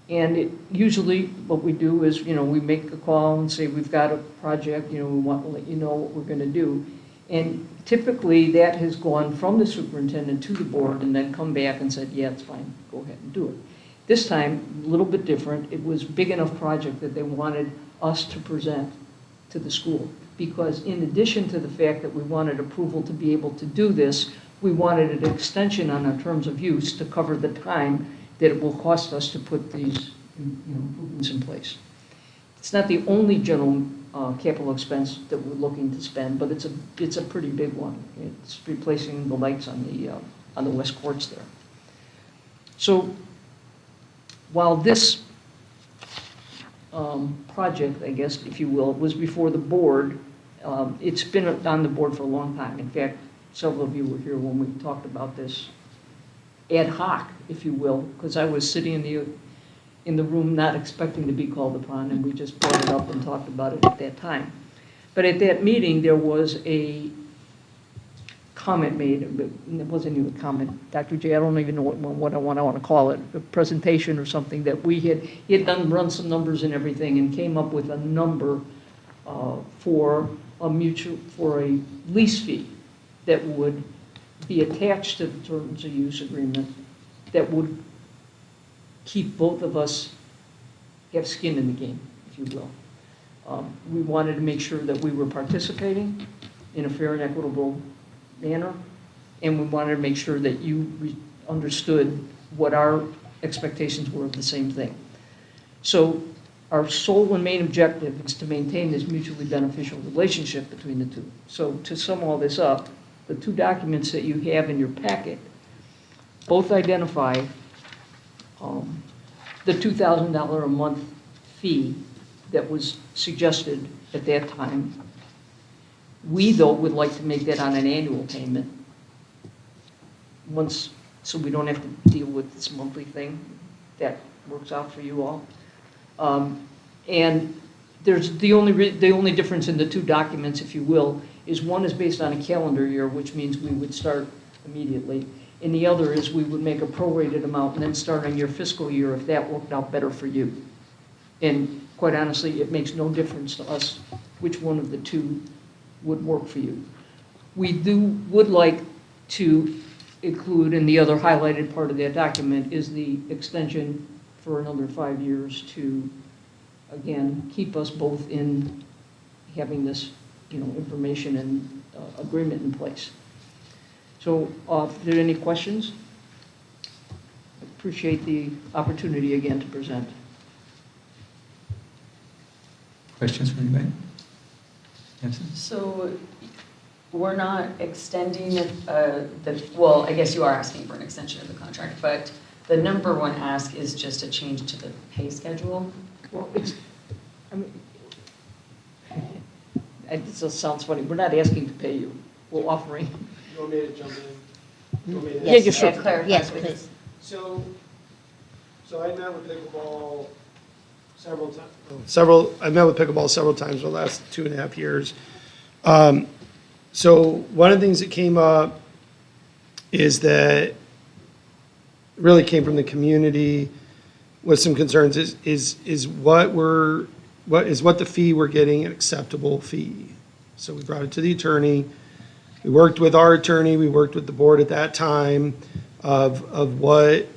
And usually what we do is, we make a call and say, we've got a project, we want to let you know what we're going to do. And typically that has gone from the superintendent to the board and then come back and said, yeah, it's fine, go ahead and do it. This time, a little bit different. It was a big enough project that they wanted us to present to the school. Because in addition to the fact that we wanted approval to be able to do this, we wanted an extension on our terms of use to cover the time that it will cost us to put these improvements in place. It's not the only general capital expense that we're looking to spend, but it's a pretty big one. It's replacing the lights on the west courts there. So while this project, I guess, if you will, was before the board, it's been on the board for a long time. In fact, several of you were here when we talked about this ad hoc, if you will, because I was sitting in the room not expecting to be called upon, and we just brought it up and talked about it at that time. But at that meeting, there was a comment made, but it wasn't even a comment. Dr. J, I don't even know what I want to call it, a presentation or something that he had run some numbers and everything and came up with a number for a lease fee that would be attached to the terms of use agreement that would keep both of us have skin in the game, if you will. We wanted to make sure that we were participating in a fair and equitable manner, and we wanted to make sure that you understood what our expectations were of the same thing. So our sole and main objective is to maintain this mutually beneficial relationship between the two. So to sum all this up, the two documents that you have in your packet both identify the $2,000 a month fee that was suggested at that time. We, though, would like to make that on an annual payment once, so we don't have to deal with this monthly thing. That works out for you all. And there's the only difference in the two documents, if you will, is one is based on a calendar year, which means we would start immediately. And the other is we would make a prorated amount and then start on your fiscal year if that worked out better for you. And quite honestly, it makes no difference to us which one of the two would work for you. We would like to include, and the other highlighted part of that document is the extension for another 5 years to, again, keep us both in having this, information and agreement in place. So, are there any questions? I appreciate the opportunity again to present. Questions from anybody? Yes? So we're not extending well, I guess you are asking for an extension of the contract, but the number one ask is just a change to the pay schedule. Well, it just sounds funny. We're not asking to pay you. We're offering. You want me to jump in? You want me to- Yeah, you should. Clarify, Yes, please. So I met with pickleball several times. I met with pickleball several times in the last 2.5 years. So one of the things that came up is that really came from the community with some concerns is what the fee we're getting an acceptable fee. So we brought it to the attorney. We worked with our attorney. We worked with the board at that time of what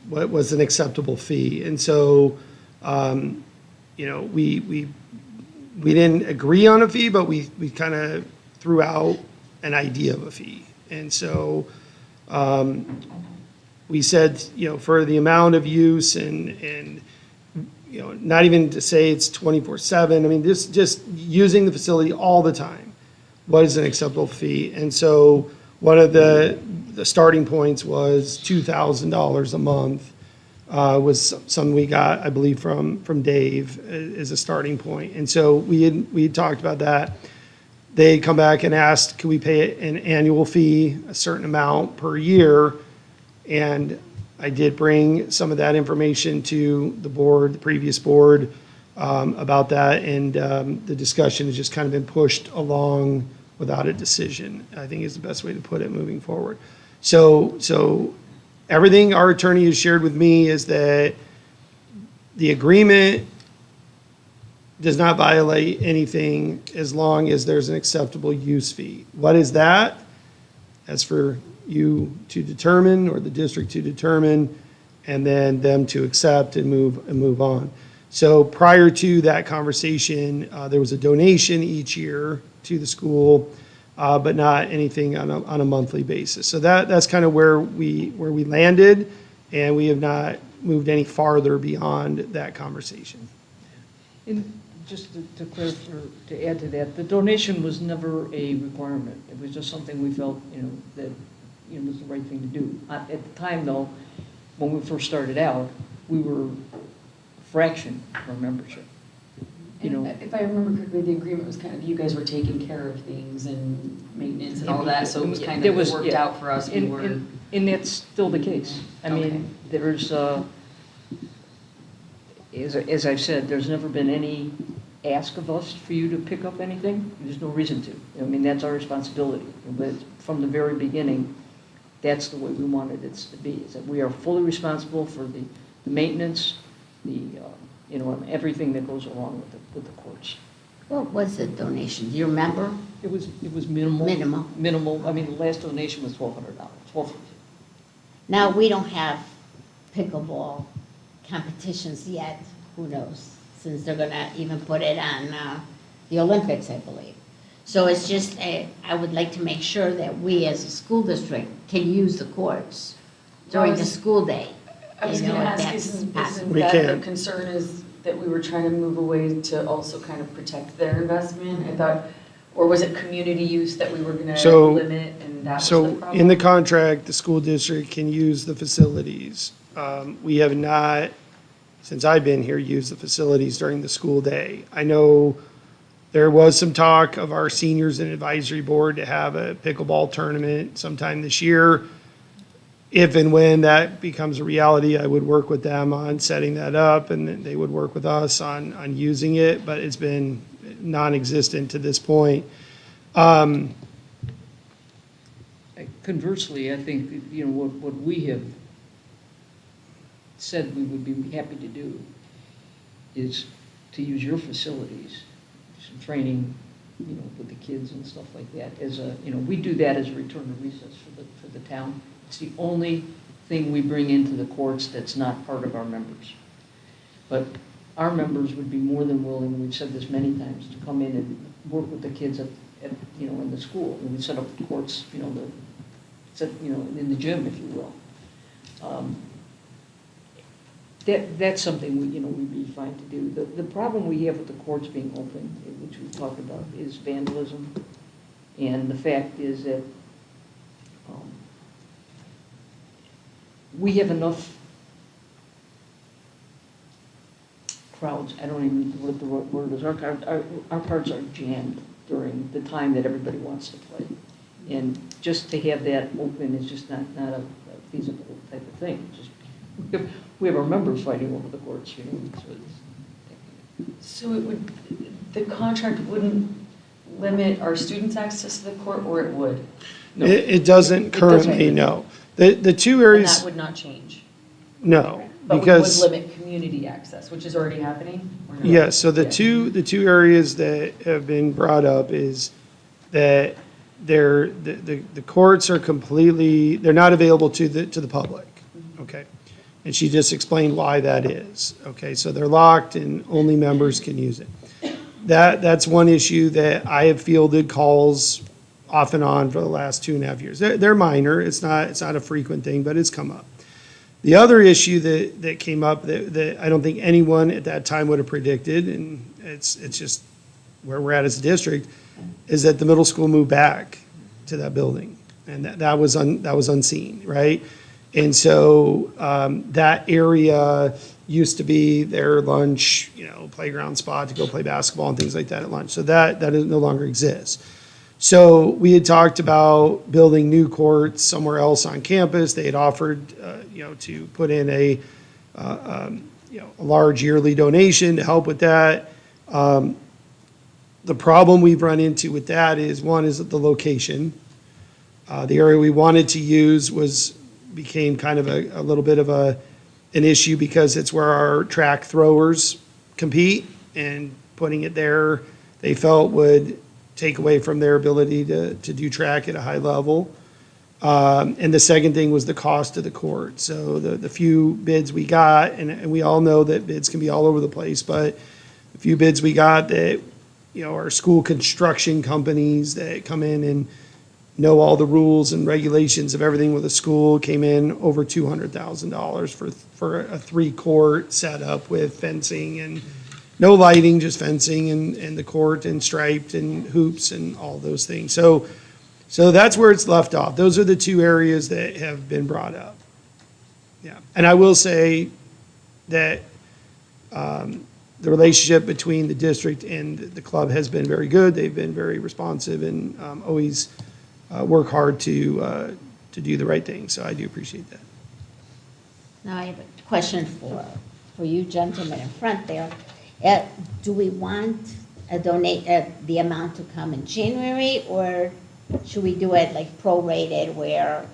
was an acceptable fee. And so, we didn't agree on a fee, but we kind of threw out an idea of a fee. And so, we said, for the amount of use and not even to say it's 24/7. I mean, just using the facility all the time. What is an acceptable fee? And so one of the starting points was $2,000 a month was something we got, I believe, from Dave as a starting point. And so we had talked about that. They had come back and asked, could we pay an annual fee, a certain amount per year? And I did bring some of that information to the board, the previous board, about that, and the discussion has just kind of been pushed along without a decision, I think is the best way to put it moving forward. So everything our attorney has shared with me is that the agreement does not violate anything as long as there's an acceptable use fee. What is that? That's for you to determine, or the district to determine, and then them to accept and move on. So prior to that conversation, there was a donation each year to the school, but not anything on a monthly basis. So that's kind of where we landed, and we have not moved any farther beyond that conversation. And just to clarify, to add to that, the donation was never a requirement. It was just something we felt, that was the right thing to do. At the time, though, when we first started out, we were a fraction of our membership. And if I remember correctly, the agreement was kind of you guys were taking care of things and maintenance and all that, so it was kind of worked out for us. And that's still the case. I mean, there's, as I've said, there's never been any ask of us for you to pick up anything. There's no reason to. I mean, that's our responsibility. But from the very beginning, that's the way we wanted it to be, is that we are fully responsible for the maintenance, and everything that goes along with the courts. What was the donation? Do you remember? It was minimal. Minimal. Minimal. I mean, the last donation was $1,200. $1,250. Now, we don't have pickleball competitions yet. Who knows? Since they're going to even put it on the Olympics, I believe. So it's just, I would like to make sure that we as a school district can use the courts during the school day. I was You know, going to if ask, that's isn't possible. We that can. the concern is that we were trying to move away to also kind of protect their investment? I thought, or was it community use that we were going to So- limit and that was the So problem? in the contract, the school district can use the facilities. We have not, since I've been here, used the facilities during the school day. I know there was some talk of our seniors and advisory board to have a pickleball tournament sometime this year. If and when that becomes a reality, I would work with them on setting that up, and then they would work with us on using it, but it's been non-existent to this point. Conversely, I think, you know, what we have said we would be happy to do is to use your facilities, some training, you know, with the kids and stuff like that, as a, you know, we do that as a return to recess for the town. It's the only thing we bring into the courts that's not part of our members. But our members would be more than willing, we've said this many times, to come in and work with the kids at you know, in the school. And we set up the courts, you know, in the gym, if you will. That's something we, you know, we'd be fine to do. The problem we have with the courts being open, which we've talked about, is vandalism. And the fact is that we have enough crowds, I don't even know what the word is, our parks are jammed during the time that everybody wants to play. And just to have that open is just not a feasible type of thing. Just, we have our members fighting over the courts, you know, so it's. So it would, the contract wouldn't limit our students' access to the court, or it would? No. It doesn't currently, no. The two And areas, that would not change? no, But we would because, limit community access, which is already happening? or no? yes, so the Yeah. two areas that have been brought up is that the courts are completely, they're not available to the public, okay? And she just explained why that is, okay? So they're locked and only members can use it. That's one issue that I have fielded calls off and on for the last 2.5 years. They're minor, it's not a frequent thing, but it's come up. The other issue that came up that I don't think anyone at that time would have predicted, and it's just where we're at as a district, is that the middle school moved back to that building. And that was unseen, right? And so that area used to be their lunch, you know, playground spot to go play basketball and things like that at lunch. So that no longer exists. So we had talked about building new courts somewhere else on campus. They had offered, you know, to put in a large yearly donation to help with that. The problem we've run into with that is, one is the location. The area we wanted to use became kind of a little bit of an issue because it's where our track throwers compete, and putting it there, they felt would take away from their ability to do track at a high level. And the second thing was the cost of the court. So the few bids we got, and we all know that bids can be all over the place, but the few bids we got that, you know, are school construction companies that come in and know all the rules and regulations of everything with a school, came in over $200,000 for a 3-court setup with fencing and no lighting, just fencing and the court and striped and hoops and all those things. So that's where it's left off. Those are the two areas that have been brought up. Yeah, and I will say that the relationship between the district and the club has been very good. They've been very responsive and always work hard to do the right thing. So I do appreciate that. Now I have a question for you gentlemen in front there. Do we want the amount to come in January, or should we do it like prorated, where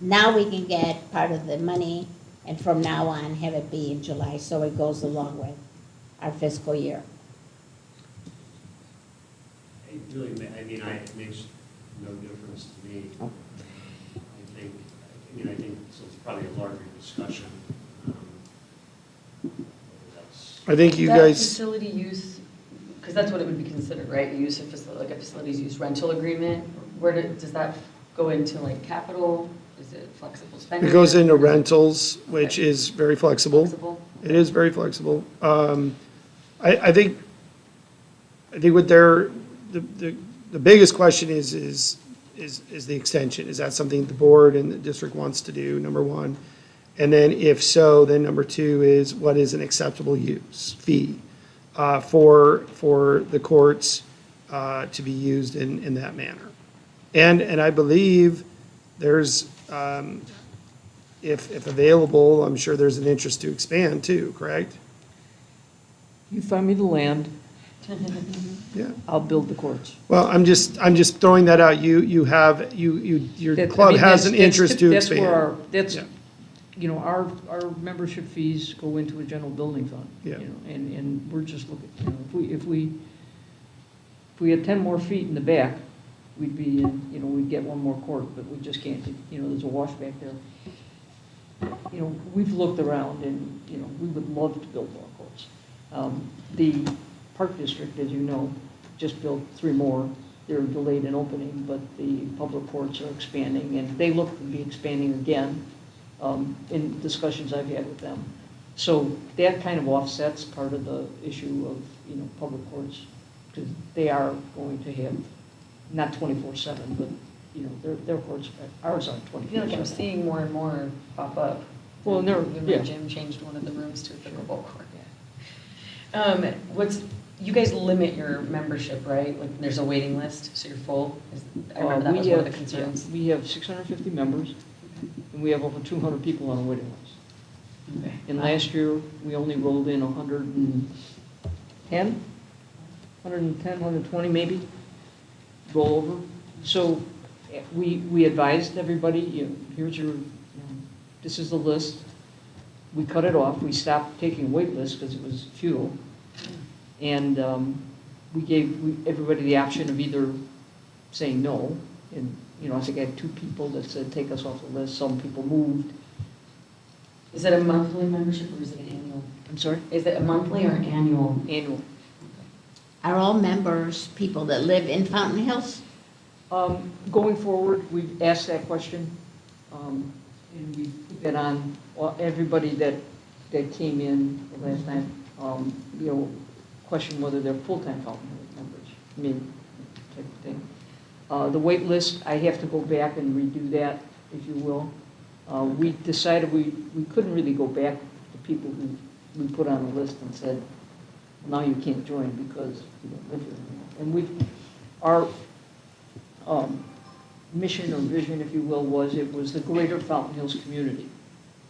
now we can get part of the money and from now on have it be in July so it goes along with our fiscal year? It really, it makes no difference to me. I think so it's probably a larger discussion. I think you That guys, facility use because that's what it would be considered, right? The use of like a facilities use rental agreement? Does that go into like capital? Is it flexible spending? It goes into rentals, which is very flexible. Flexible? It is very flexible. I think what the biggest question is the extension. Is that something the board and the district wants to do, number one? And then if so, then number two is what is an acceptable use fee for the courts to be used in that manner? And I believe there's, if available, I'm sure there's an interest to expand too, correct? You find me the land, Yeah. I'll build the courts. Well, I'm just throwing that out. Your That- I club mean, has an that's- interest to that's where expand. our- That's, Yeah. you know, our membership fees go into a general building fund. Yeah. You know, and we're just looking, you know, if we had 10 more feet in the back, we'd be in, you know, we'd get one more court, but we just can't, you know, there's a wash back there. You know, we've looked around and, you know, we would love to build more courts. The Park District, as you know, just built 3 more. They're delayed in opening, but the public courts are expanding, and they look to be expanding again in discussions I've had with them. So that kind of offsets part of the issue of, you know, public courts, because they are going to have, not 24/7, but, you know, their courts, ours aren't I feel like I'm 24/7. seeing more and more pop up. Well, and they're- Even yeah. my gym changed one of the rooms to a pickleball court. You guys limit your membership, right? Like, there's a waiting list, so you're full? I remember that We was one of the have- concerns. yeah, We have 650 members, and we have over 200 people on a waiting list. Okay. And last year, we only rolled in 110, 120 maybe, rollover. So we advised everybody, you know, here's your, you know, this is the list. We cut it off. We stopped taking wait lists because it was futile. And we gave everybody the option of either saying no, and, you know, I think I had 2 people that said, take us off the list. Some people moved. Is it a monthly membership or is it an annual? I'm sorry? Is it a monthly or an annual? Annual. Are all members people that live in Fountain Hills? Going forward, we've asked that question, and we put that on everybody that came in the last time, you know, question whether they're full-time Fountain Hills members, me, type of thing. The wait list, I have to go back and redo that, if you will. We decided we couldn't really go back to people who we put on the list and said, now you can't join because you don't live here anymore. And our mission or vision, if you will, it was the greater Fountain Hills community.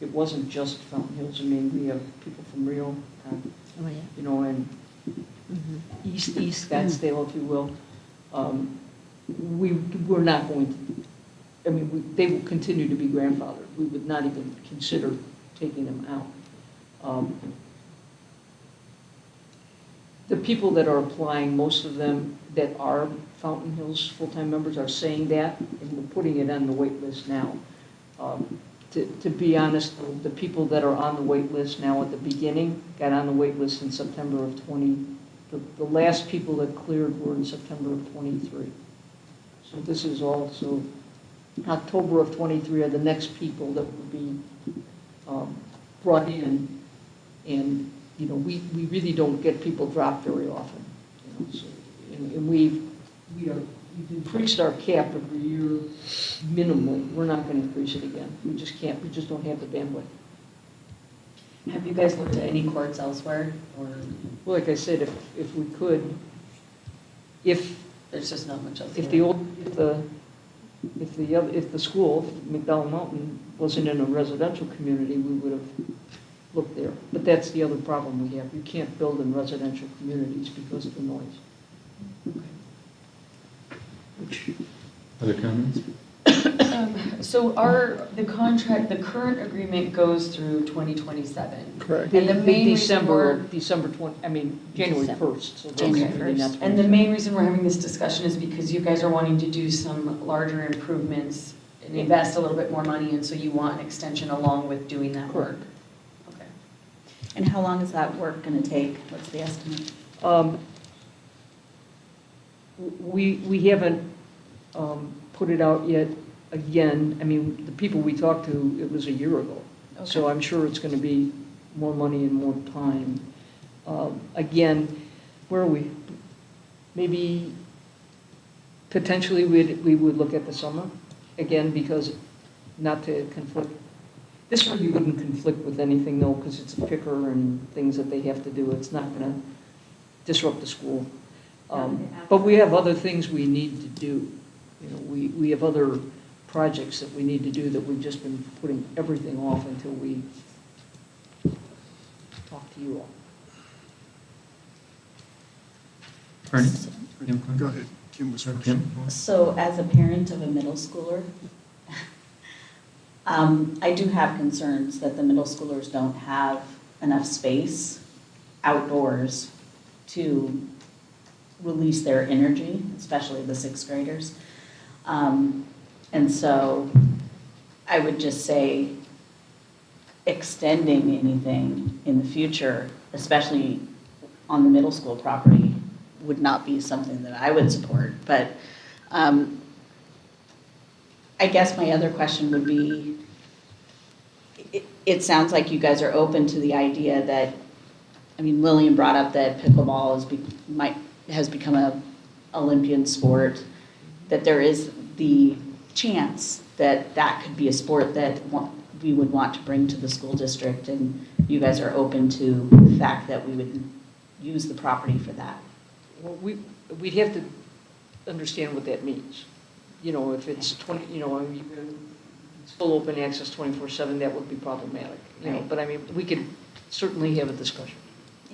It wasn't just Fountain Hills. I mean, we have people from Rio, Oh, yeah. you know, and East Scottsdale, if you will. We're not going to, I mean, they will continue to be grandfathered. We would not even consider taking them out. The people that are applying, most of them that are Fountain Hills full-time members are saying that, and we're putting it on the wait list now. To be honest, the people that are on the wait list now at the beginning got on the wait list in September of 20, the last people that cleared were in September of 23. So this is also, October of 23 are the next people that will be brought in. And, you know, we really don't get people dropped very often. You know, so, and we've increased our cap every year minimally. We're not going to increase it again. We just can't, we just don't have the bandwidth. Have you guys looked at any courts elsewhere, or Well, like I said, if we could, if there's just not much else? If here? if the school, McDowell Mountain, wasn't in a residential community, we would have looked there. But that's the other problem we have. You can't build in residential communities because of the noise. Other comments? So the current agreement goes through 2027. Correct. And the main reason December 20, I mean, January 1st. So that's January really not 1st. And the main reason we're having this discussion is because you guys are wanting to do some larger improvements and invest a little bit more money, and so you want an extension along with doing that work. Okay. And how long is that work going to take? What's the estimate? we haven't put it out yet again. I mean, the people we talked to, it was a year ago. So Okay. I'm sure it's going to be more money and more time. Again, where are we? Maybe potentially we would look at the summer, again, because not to conflict. This really wouldn't conflict with anything though, because it's a picker and things that they have to do. It's not going to disrupt the school. But we have other things we need to do. You know, we have other projects that we need to do that we've just been putting everything off until we talk to you all. Ernie? Kim? Go ahead. Kim was first. Kim? So as a parent of a middle schooler, I do have concerns that the middle schoolers don't have enough space outdoors to release their energy, especially the sixth graders. And so I would just say extending anything in the future, especially on the middle school property, would not be something that I would support. But I guess my other question would be, it sounds like you guys are open to the idea that, I mean, Lillian brought up that pickleball has become a Olympian sport, that there is the chance that that could be a sport that we would want to bring to the school district, and you guys are open to the fact that we would use the property for that. Well, we'd have to understand what that means. You know, if it's 20, you know, it's full open access 24/7, that would be problematic. You know, Right. but I mean, we could certainly have a discussion.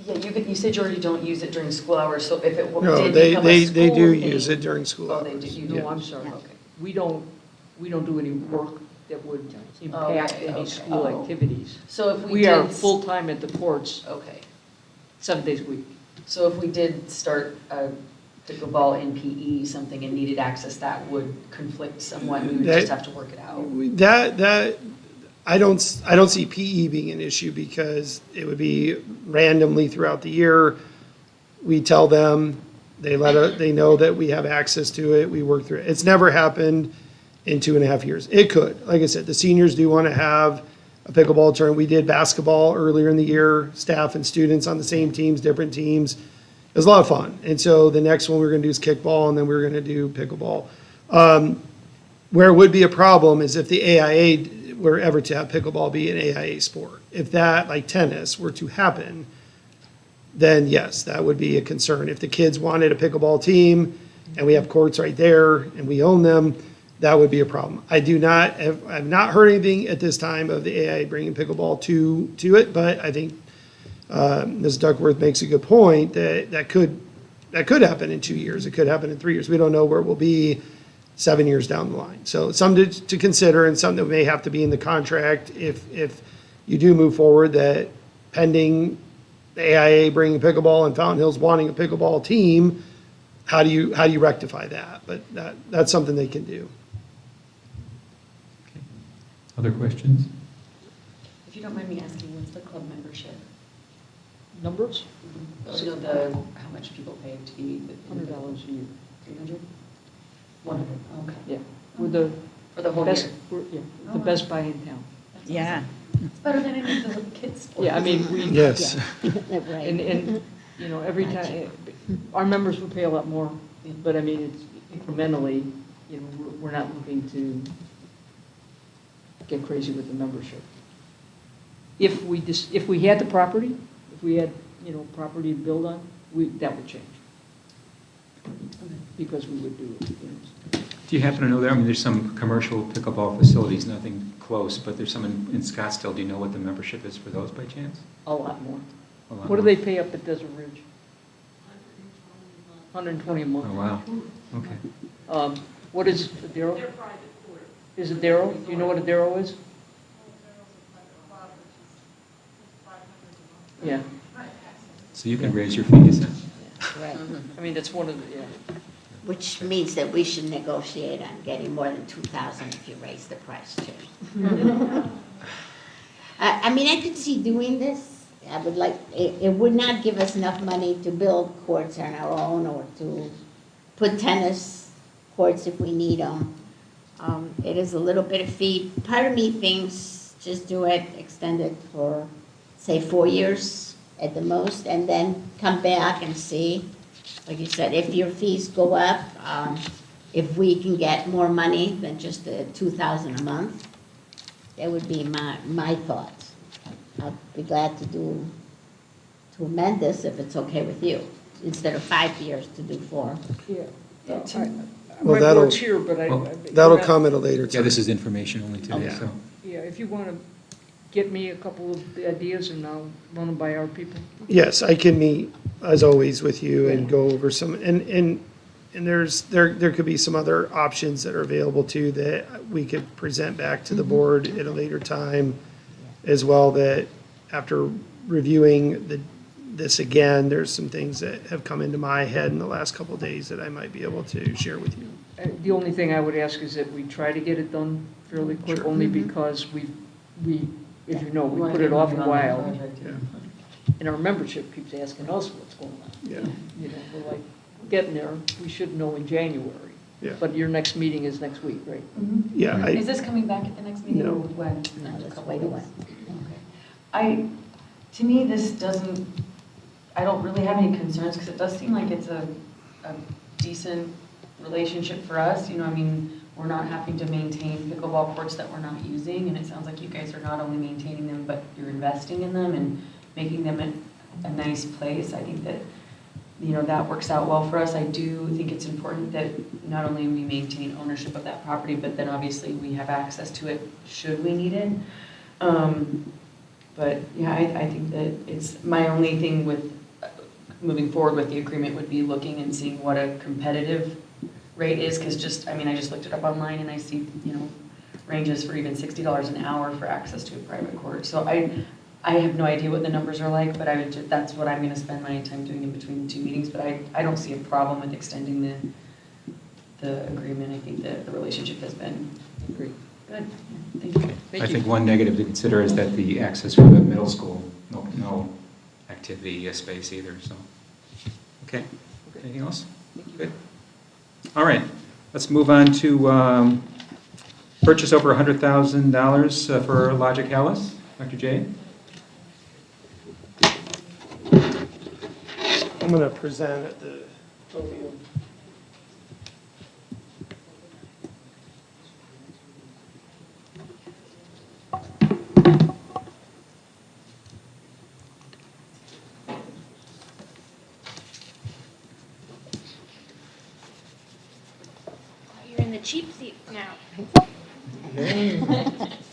Yeah, you said you already don't use it during school hours, so if it No, did they, become they, a they school do thing- use it during school Oh, they hours. do, you No, do? I'm sorry. Okay. We don't do any work that would impact Okay, any okay. school Oh. activities. So if we We are did- full-time at the courts, Okay, 7 days a week. so if we did start pickleball in PE, something and needed access, that would conflict somewhat, we would That- just have to work it out. I don't see PE being an issue because it would be randomly throughout the year. We tell them, they know that we have access to it, we work through it. It's never happened in 2.5 years. It could, like I said, the seniors do want to have a pickleball tournament. We did basketball earlier in the year, staff and students on the same teams, different teams. It was a lot of fun. And so the next one we're going to do is kickball, and then we're going to do pickleball. Where it would be a problem is if the AIA were ever to have pickleball be an AIA sport. If that, like tennis, were to happen, then yes, that would be a concern. If the kids wanted a pickleball team and we have courts right there and we own them, that would be a problem. I've not heard anything at this time of the AIA bringing pickleball to it, but I think Ms. Duckworth makes a good point that could happen in 2 years. It could happen in 3 years. We don't know where we'll be 7 years down the line. So something to consider and something that may have to be in the contract if you do move forward, that pending the AIA bringing pickleball and Fountain Hills wanting a pickleball team, how do you rectify that? But that's something they can do. Other questions? If you don't mind me asking, what's the club membership? Numbers? You know, how much people pay to be? $100 a year. 300? 100, okay. Yeah. We're the For the whole best, year? the best buy in town. Yeah. It's better than any of the kids' sports. Yeah, I mean, we. Yes. Right. And, you know, every time, our members would pay a lot more, but I mean, it's incrementally, you know, we're not looking to get crazy with the membership. If we had the property, if we had, you know, property to build on, that would change. Because we would do it, you know. Do you happen to know there, I mean, there's some commercial pickleball facilities, nothing close, but there's some in Scottsdale. Do you know what the membership is for those by chance? A lot more. A lot What do more? they pay up at Desert Ridge? 120 a month. Oh, wow. Okay. What is a Darrow? Is it Darrow? Do you know what a Darrow is? Yeah. So you can raise your fees then? Right. I mean, that's one of the, yeah. Which means that we should negotiate on getting more than 2,000 if you raise the price too. I mean, I could see doing this. I would like, it would not give us enough money to build courts on our own or to put tennis courts if we need them. It is a little bit of fee. Part of me thinks just do it, extend it for, say, 4 years at the most, and then come back and see. Like you said, if your fees go up, if we can get more money than just the $2,000 a month, that would be my thoughts. I'd be glad to amend this if it's okay with you, instead of 5 years to do 4. Yeah. Well, My that'll- board's here, but That'll come at a later time. Yeah, this is information only today, Okay. so. Yeah, if you want to get me a couple of ideas and I'll run them by our people. Yes, I can meet, as always, with you and go over some, and there could be some other options that are available too that we could present back to the board at a later time as well, that after reviewing this again, there's some things that have come into my head in the last couple of days that I might be able to share with you. The only thing I would ask is that we try to get it done fairly quick, Sure. only because we, as you know, we put it off a while. Yeah. And our membership keeps asking us what's going on. Yeah. You know, we're like, getting there, we should know in January. Yeah. But your next meeting is next week, right? Yeah, Is this coming back at the next meeting No. or when? No, let's wait a while. To me, this doesn't, I don't really have any concerns because it does seem like it's a decent relationship for us. You know, I mean, we're not having to maintain pickleball courts that we're not using, and it sounds like you guys are not only maintaining them, but you're investing in them and making them a nice place. I think that, you know, that works out well for us. I do think it's important that not only we maintain ownership of that property, but then obviously we have access to it should we need it. But yeah, I think that it's, my only thing with moving forward with the agreement would be looking and seeing what a competitive rate is, because I just looked it up online and I see, you know, ranges for even $60 an hour for access to a private court. So I have no idea what the numbers are like, but that's what I'm gonna spend my time doing in between the 2 meetings, but I don't see a problem with extending the agreement. I think that the relationship has been Great. good. Thank you. Thank I you. think one negative to consider is that the access for the middle school, no activity space either, so. Okay, anything else? Good. All right, let's move on to purchase over $100,000 for Logic Hallis. Dr. J? I'm going to present at the podium. You're in the cheap seats now.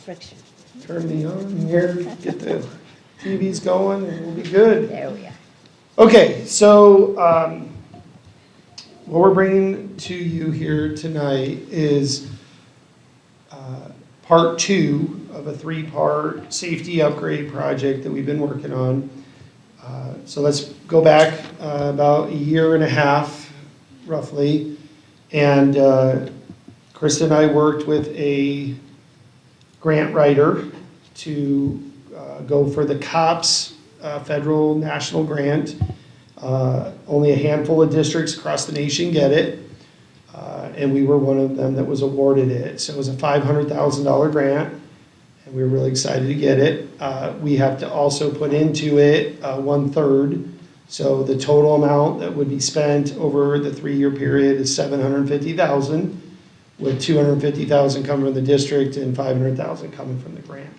Friction. Turn me on here, get the TVs going, and we'll be good. There we are. Okay, so what we're bringing to you here tonight is part 2 of a 3-part safety upgrade project that we've been working on. So let's go back about a year and a half, roughly, and Krista and I worked with a grant writer to go for the COPS federal national grant. Only a handful of districts across the nation get it, and we were one of them that was awarded it. So it was a $500,000 grant, and we were really excited to get it. We have to also put into it 1/3. So the total amount that would be spent over the 3-year period is $750,000, with $250,000 coming from the district and $500,000 coming from the grant.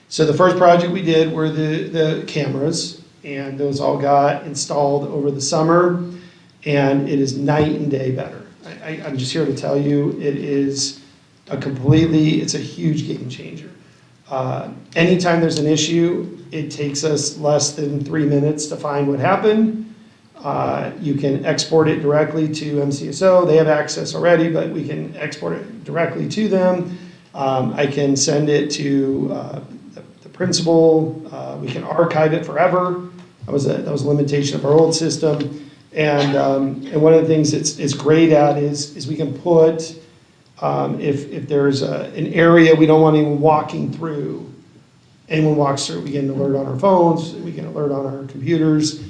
So the first project we did were the cameras, and those all got installed over the summer, and it is night and day better. I'm just here to tell you, it is it's a huge game changer. Anytime there's an issue, it takes us less than 3 minutes to find what happened. You can export it directly to MCSO. They have access already, but we can export it directly to them. I can send it to the principal. We can archive it forever. That was a limitation of our old system. And one of the things it's great at is we can put, if there's an area we don't want anyone walking through, anyone walks through, we get an alert on our phones, we get an alert on our computers.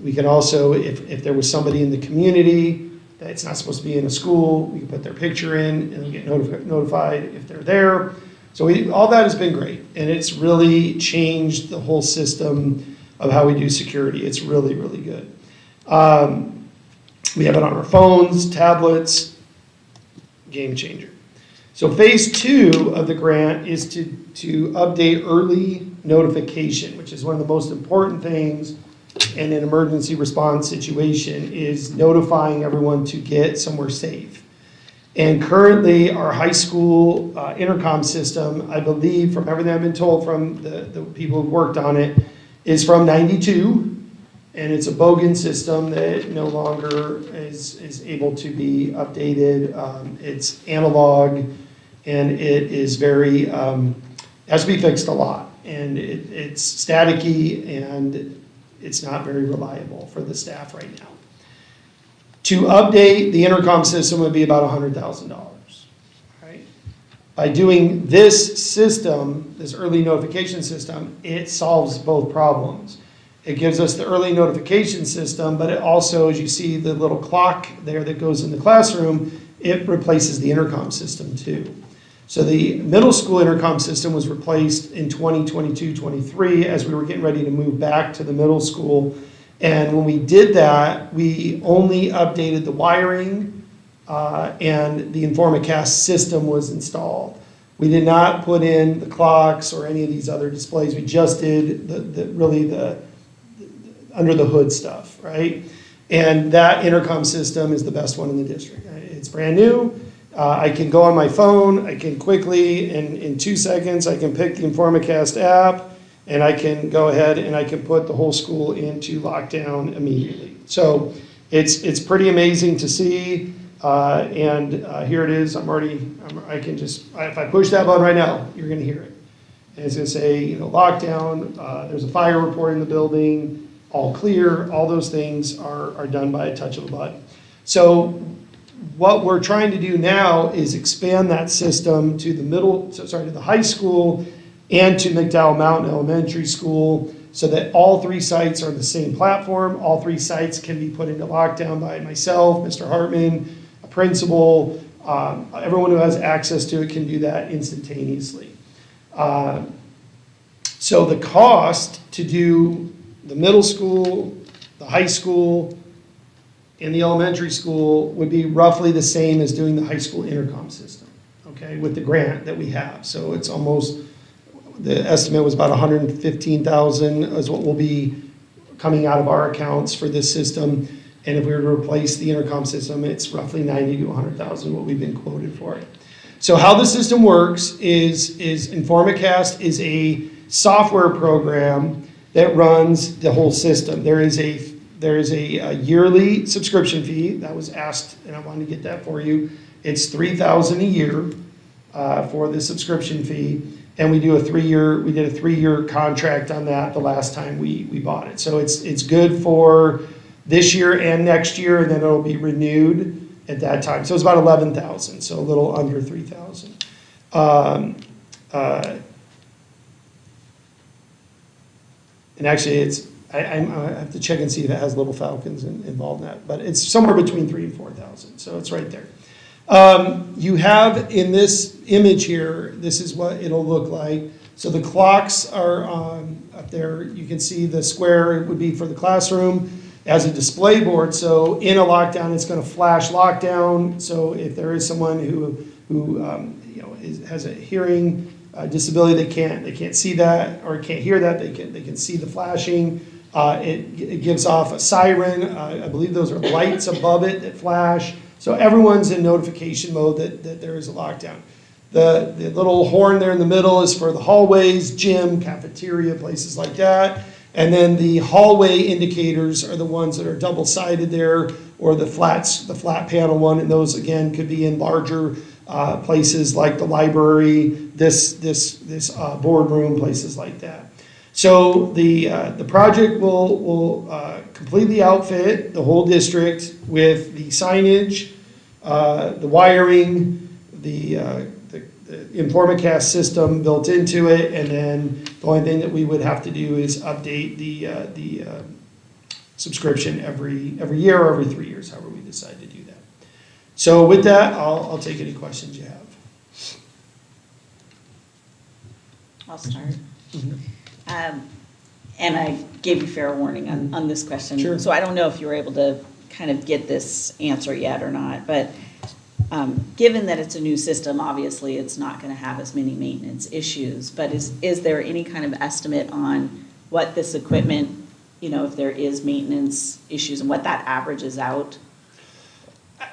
We can also, if there was somebody in the community It's not supposed to be in a school. We can put their picture in and get notified if they're there. So all that has been great, and it's really changed the whole system of how we do security. It's really, really good. We have it on our phones, tablets, game changer. So phase 2 of the grant is to update early notification, which is one of the most important things in an emergency response situation, is notifying everyone to get somewhere safe. And currently, our high school intercom system, I believe, from everything I've been told from the people who've worked on it, is from '92, and it's a bogan system that no longer is able to be updated. It's analog, and it is very, has to be fixed a lot. And it's staticky, and it's not very reliable for the staff right now. To update the intercom system would be about $100,000. Right? By doing this system, this early notification system, it solves both problems. It gives us the early notification system, but it also, as you see the little clock there that goes in the classroom, it replaces the intercom system too. So the middle school intercom system was replaced in 2022-23 as we were getting ready to move back to the middle school. And when we did that, we only updated the wiring and the Informacast system was installed. We did not put in the clocks or any of these other displays. We just did the under the hood stuff, right? And that intercom system is the best one in the district. It's brand new. I can go on my phone. I can quickly, in 2 seconds, I can pick the Informacast app, and I can go ahead and I can put the whole school into lockdown immediately. So it's pretty amazing to see. And here it is. I can just, if I push that button right now, you're going to hear it. And it's going to say, lockdown. There's a fire report in the building. All clear. All those things are done by a touch of a button. So what we're trying to do now is expand that system to the high school and to McDowell Mountain Elementary School, so that all 3 sites are on the same platform. All 3 sites can be put into lockdown by myself, Mr. Hartman, a principal. Everyone who has access to it can do that instantaneously. So the cost to do the middle school, the high school, and the elementary school would be roughly the same as doing the high school intercom system, okay, with the grant that we have. So it's almost, the estimate was about $115,000 is what will be coming out of our accounts for this system. And if we were to replace the intercom system, it's roughly $90,000 to $100,000 what we've been quoted for it. So how the system works is Informacast is a software program that runs the whole system. There is a yearly subscription fee that was asked, and I wanted to get that for you. It's $3,000 a year for the subscription fee, and we did a 3-year contract on that the last time we bought it. So it's good for this year and next year, and then it'll be renewed at that time. So it's about $11,000, so a little under $3,000. And actually, I have to check and see if it has Little Falcons involved in that, but it's somewhere between $3,000 and $4,000, so it's right there. You have in this image here, this is what it'll look like. So the clocks are up there. You can see the square would be for the classroom as a display board. So in a lockdown, it's going to flash lockdown. So if there is someone who has a hearing disability, they can't see that or can't hear that, they can see the flashing. It gives off a siren. I believe those are lights above it that flash. So everyone's in notification mode that there is a lockdown. The little horn there in the middle is for the hallways, gym, cafeteria, places like that. And then the hallway indicators are the ones that are double-sided there, or the flat panel one, and those again could be in larger places like the library, this boardroom, places like that. So the project will completely outfit the whole district with the signage, the wiring, the Informacast system built into it, and then the only thing that we would have to do is update the subscription every year or every 3 years, however we decide to do that. So with that, I'll take any questions you have. I'll start. And I gave you fair warning on this question. Sure. So I don't know if you were able to kind of get this answer yet or not, but given that it's a new system, obviously it's not going to have as many maintenance issues, but is there any kind of estimate on what this equipment, if there is maintenance issues and what that averages out?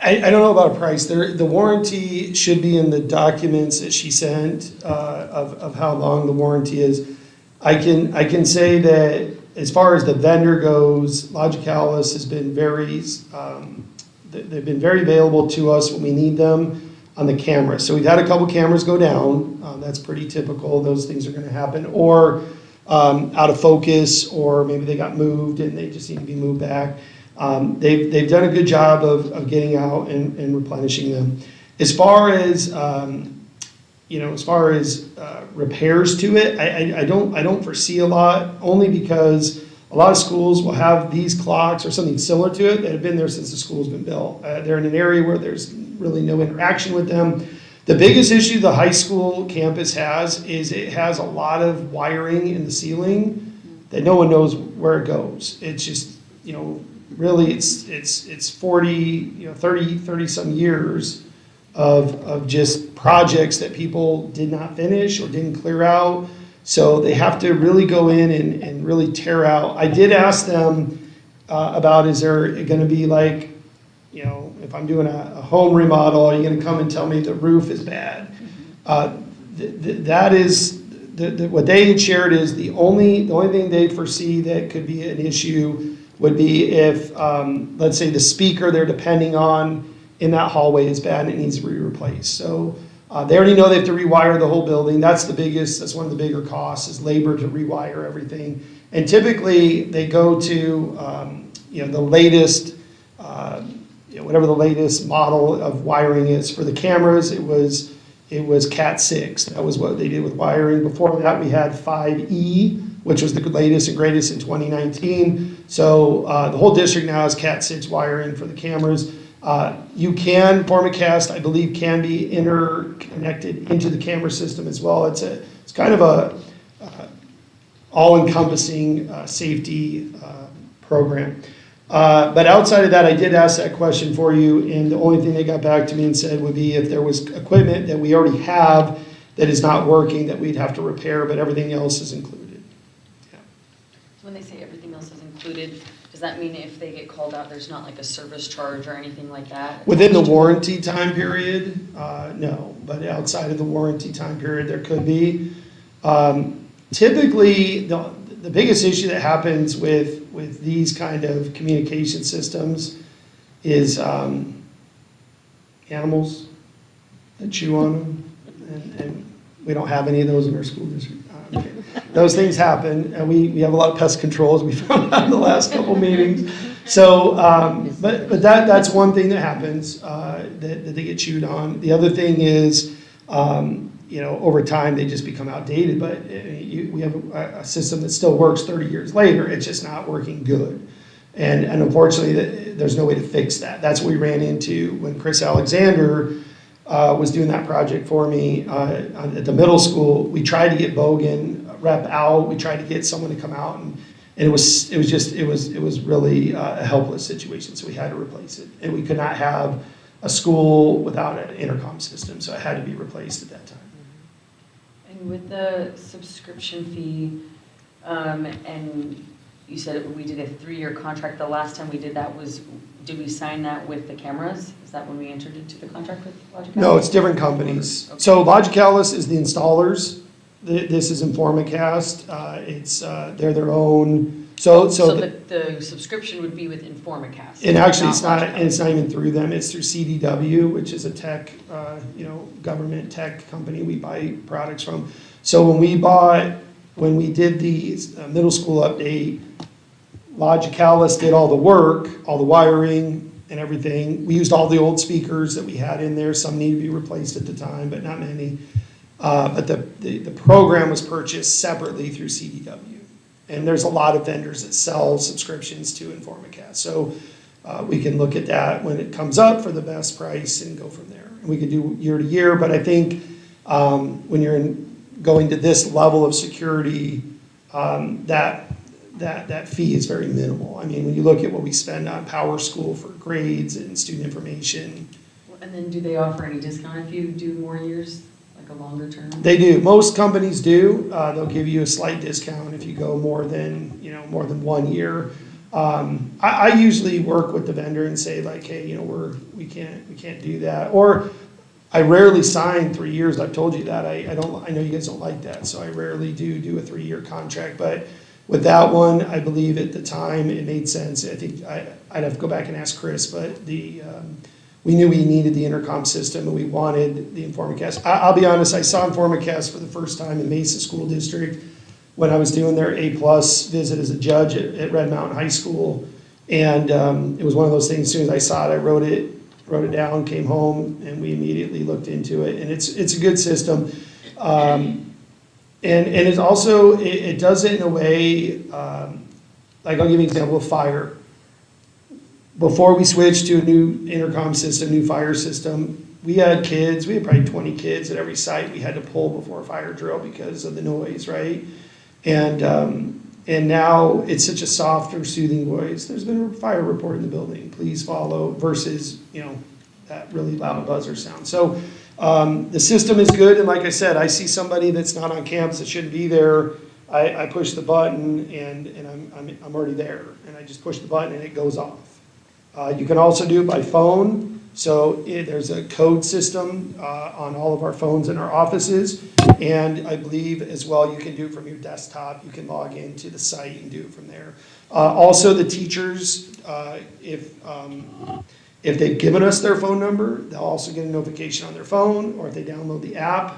I don't know about a price. The warranty should be in the documents that she sent of how long the warranty is. I can say that as far as the vendor goes, Logicalis has been they've been very available to us when we need them on the camera. So we've had a couple cameras go down. That's pretty typical. Those things are going to happen. Or out of focus, or maybe they got moved and they just need to be moved back. They've done a good job of getting out and replenishing them. As far as repairs to it, I don't foresee a lot, only because a lot of schools will have these clocks or something similar to it that have been there since the school's been built. They're in an area where there's really no interaction with them. The biggest issue the high school campus has is it has a lot of wiring in the ceiling that no one knows where it goes. It's just, really it's 30 some years of just projects that people did not finish or didn't clear out. So they have to really go in and really tear out. I did ask them about, is there going to be like, if I'm doing a home remodel, are you going to come and tell me the roof is bad? That is, what they had shared is the only thing they foresee that could be an issue would be if, let's say, the speaker they're depending on in that hallway is bad and it needs to be replaced. So they already know they have to rewire the whole building. That's one of the bigger costs, is labor to rewire everything. And typically they go to the latest, whatever the latest model of wiring is. For the cameras, it was Cat 6. That was what they did with wiring. Before that, we had 5E, which was the latest and greatest in 2019. So the whole district now has Cat 6 wiring for the cameras. Formacast, I believe, can be interconnected into the camera system as well. It's kind of a all-encompassing safety program. But outside of that, I did ask that question for you, and the only thing they got back to me and said would be if there was equipment that we already have that is not working that we'd have to repair, but everything else is included. Yeah. When they say everything else is included, does that mean if they get called out, there's not like a service charge or anything like that? Within the warranty time period, no. But outside of the warranty time period, there could be. Typically, the biggest issue that happens with these kind of communication systems is animals that chew on them, and we don't have any of those in our school district. Okay. Those things happen, and we have a lot of pest control, as we found out in the last couple meetings. So, but that's one thing that happens, that they get chewed on. The other thing is, over time they just become outdated. But we have a system that still works 30 years later. It's just not working good, and unfortunately, there's no way to fix that. That's what we ran into when Chris Alexander was doing that project for me at the middle school. We tried to get Bogan rep out. We tried to get someone to come out, and it was really a helpless situation. So we had to replace it, and we could not have a school without an intercom system. So it had to be replaced at that time. And with the subscription fee, and you said we did a 3-year contract. The last time we did that did we sign that with the cameras? Is that when we entered into the contract with Logicalis? No, it's different companies. Okay. So Logicalis is the installers. This is Informacast. They're their own. So the subscription would be with Informacast. And actually, it's not even through them. It's through CDW, which is a tech, government tech company we buy products from. So when we did the middle school update, Logicalis did all the work, all the wiring and everything. We used all the old speakers that we had in there. Some need to be replaced at the time, but not many. But the program was purchased separately through CDW. And there's a lot of vendors that sell subscriptions to Informacast. So we can look at that when it comes up for the best price and go from there. And we could do year to year, but I think when you're going to this level of security, that fee is very minimal. I mean, when you look at what we spend on Power School for grades and student information. And then do they offer any discount if you do more years, like a longer term? They do. Most companies do. They'll give you a slight discount if you go more than 1 year. I usually work with the vendor and say like, hey, we can't do that. Or I rarely sign 3 years. I've told you that. I know you guys don't like that, so I rarely do a 3-year contract. But with that one, I believe at the time it made sense. I think I'd have to go back and ask Chris, but we knew we needed the intercom system and we wanted the Informacast. I'll be honest, I saw Informacast for the first time in Mesa School District when I was doing their A+ visit as a judge at Red Mountain High School. And it was one of those things, as soon as I saw it, I wrote it down, came home, and we immediately looked into it. And it's a good system. And it's also, it does it in a way, like I'll give you an example of fire. Before we switched to a new intercom system, new fire system, we had probably 20 kids at every site we had to pull before a fire drill because of the noise, right? And now it's such a softer, soothing voice. There's been a fire report in the building, please follow, versus, that really loud buzzer sound. So the system is good, and like I said, I see somebody that's not on campus that shouldn't be there, I push the button and I'm already there, and I just push the button and it goes off. You can also do it by phone. So there's a code system on all of our phones in our offices. And I believe as well you can do it from your desktop. You can log into the site and do it from there. Also the teachers, if they've given us their phone number, they'll also get a notification on their phone, or if they download the app.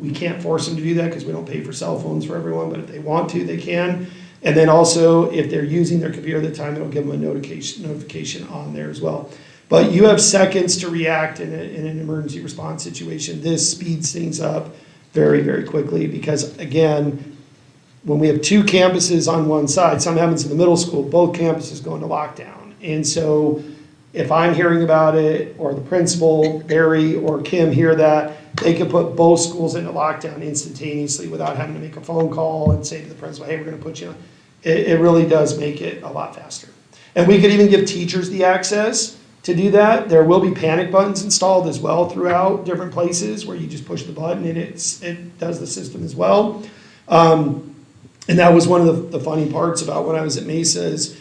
We can't force them to do that because we don't pay for cell phones for everyone, but if they want to, they can. And then also, if they're using their computer at the time, it'll give them a notification on there as well. But you have seconds to react in an emergency response situation. This speeds things up very, very quickly because, again, when we have 2 campuses on one side, something happens in the middle school, both campuses go into lockdown. And so if I'm hearing about it, or the principal, Barry, or Kim hear that, they can put both schools into lockdown instantaneously without having to make a phone call and say to the principal, hey, we're going to put you on. It really does make it a lot faster. And we could even give teachers the access to do that. There will be panic buttons installed as well throughout different places where you just push the button and it does the system as well. And that was one of the funny parts about when I was at Mesa is,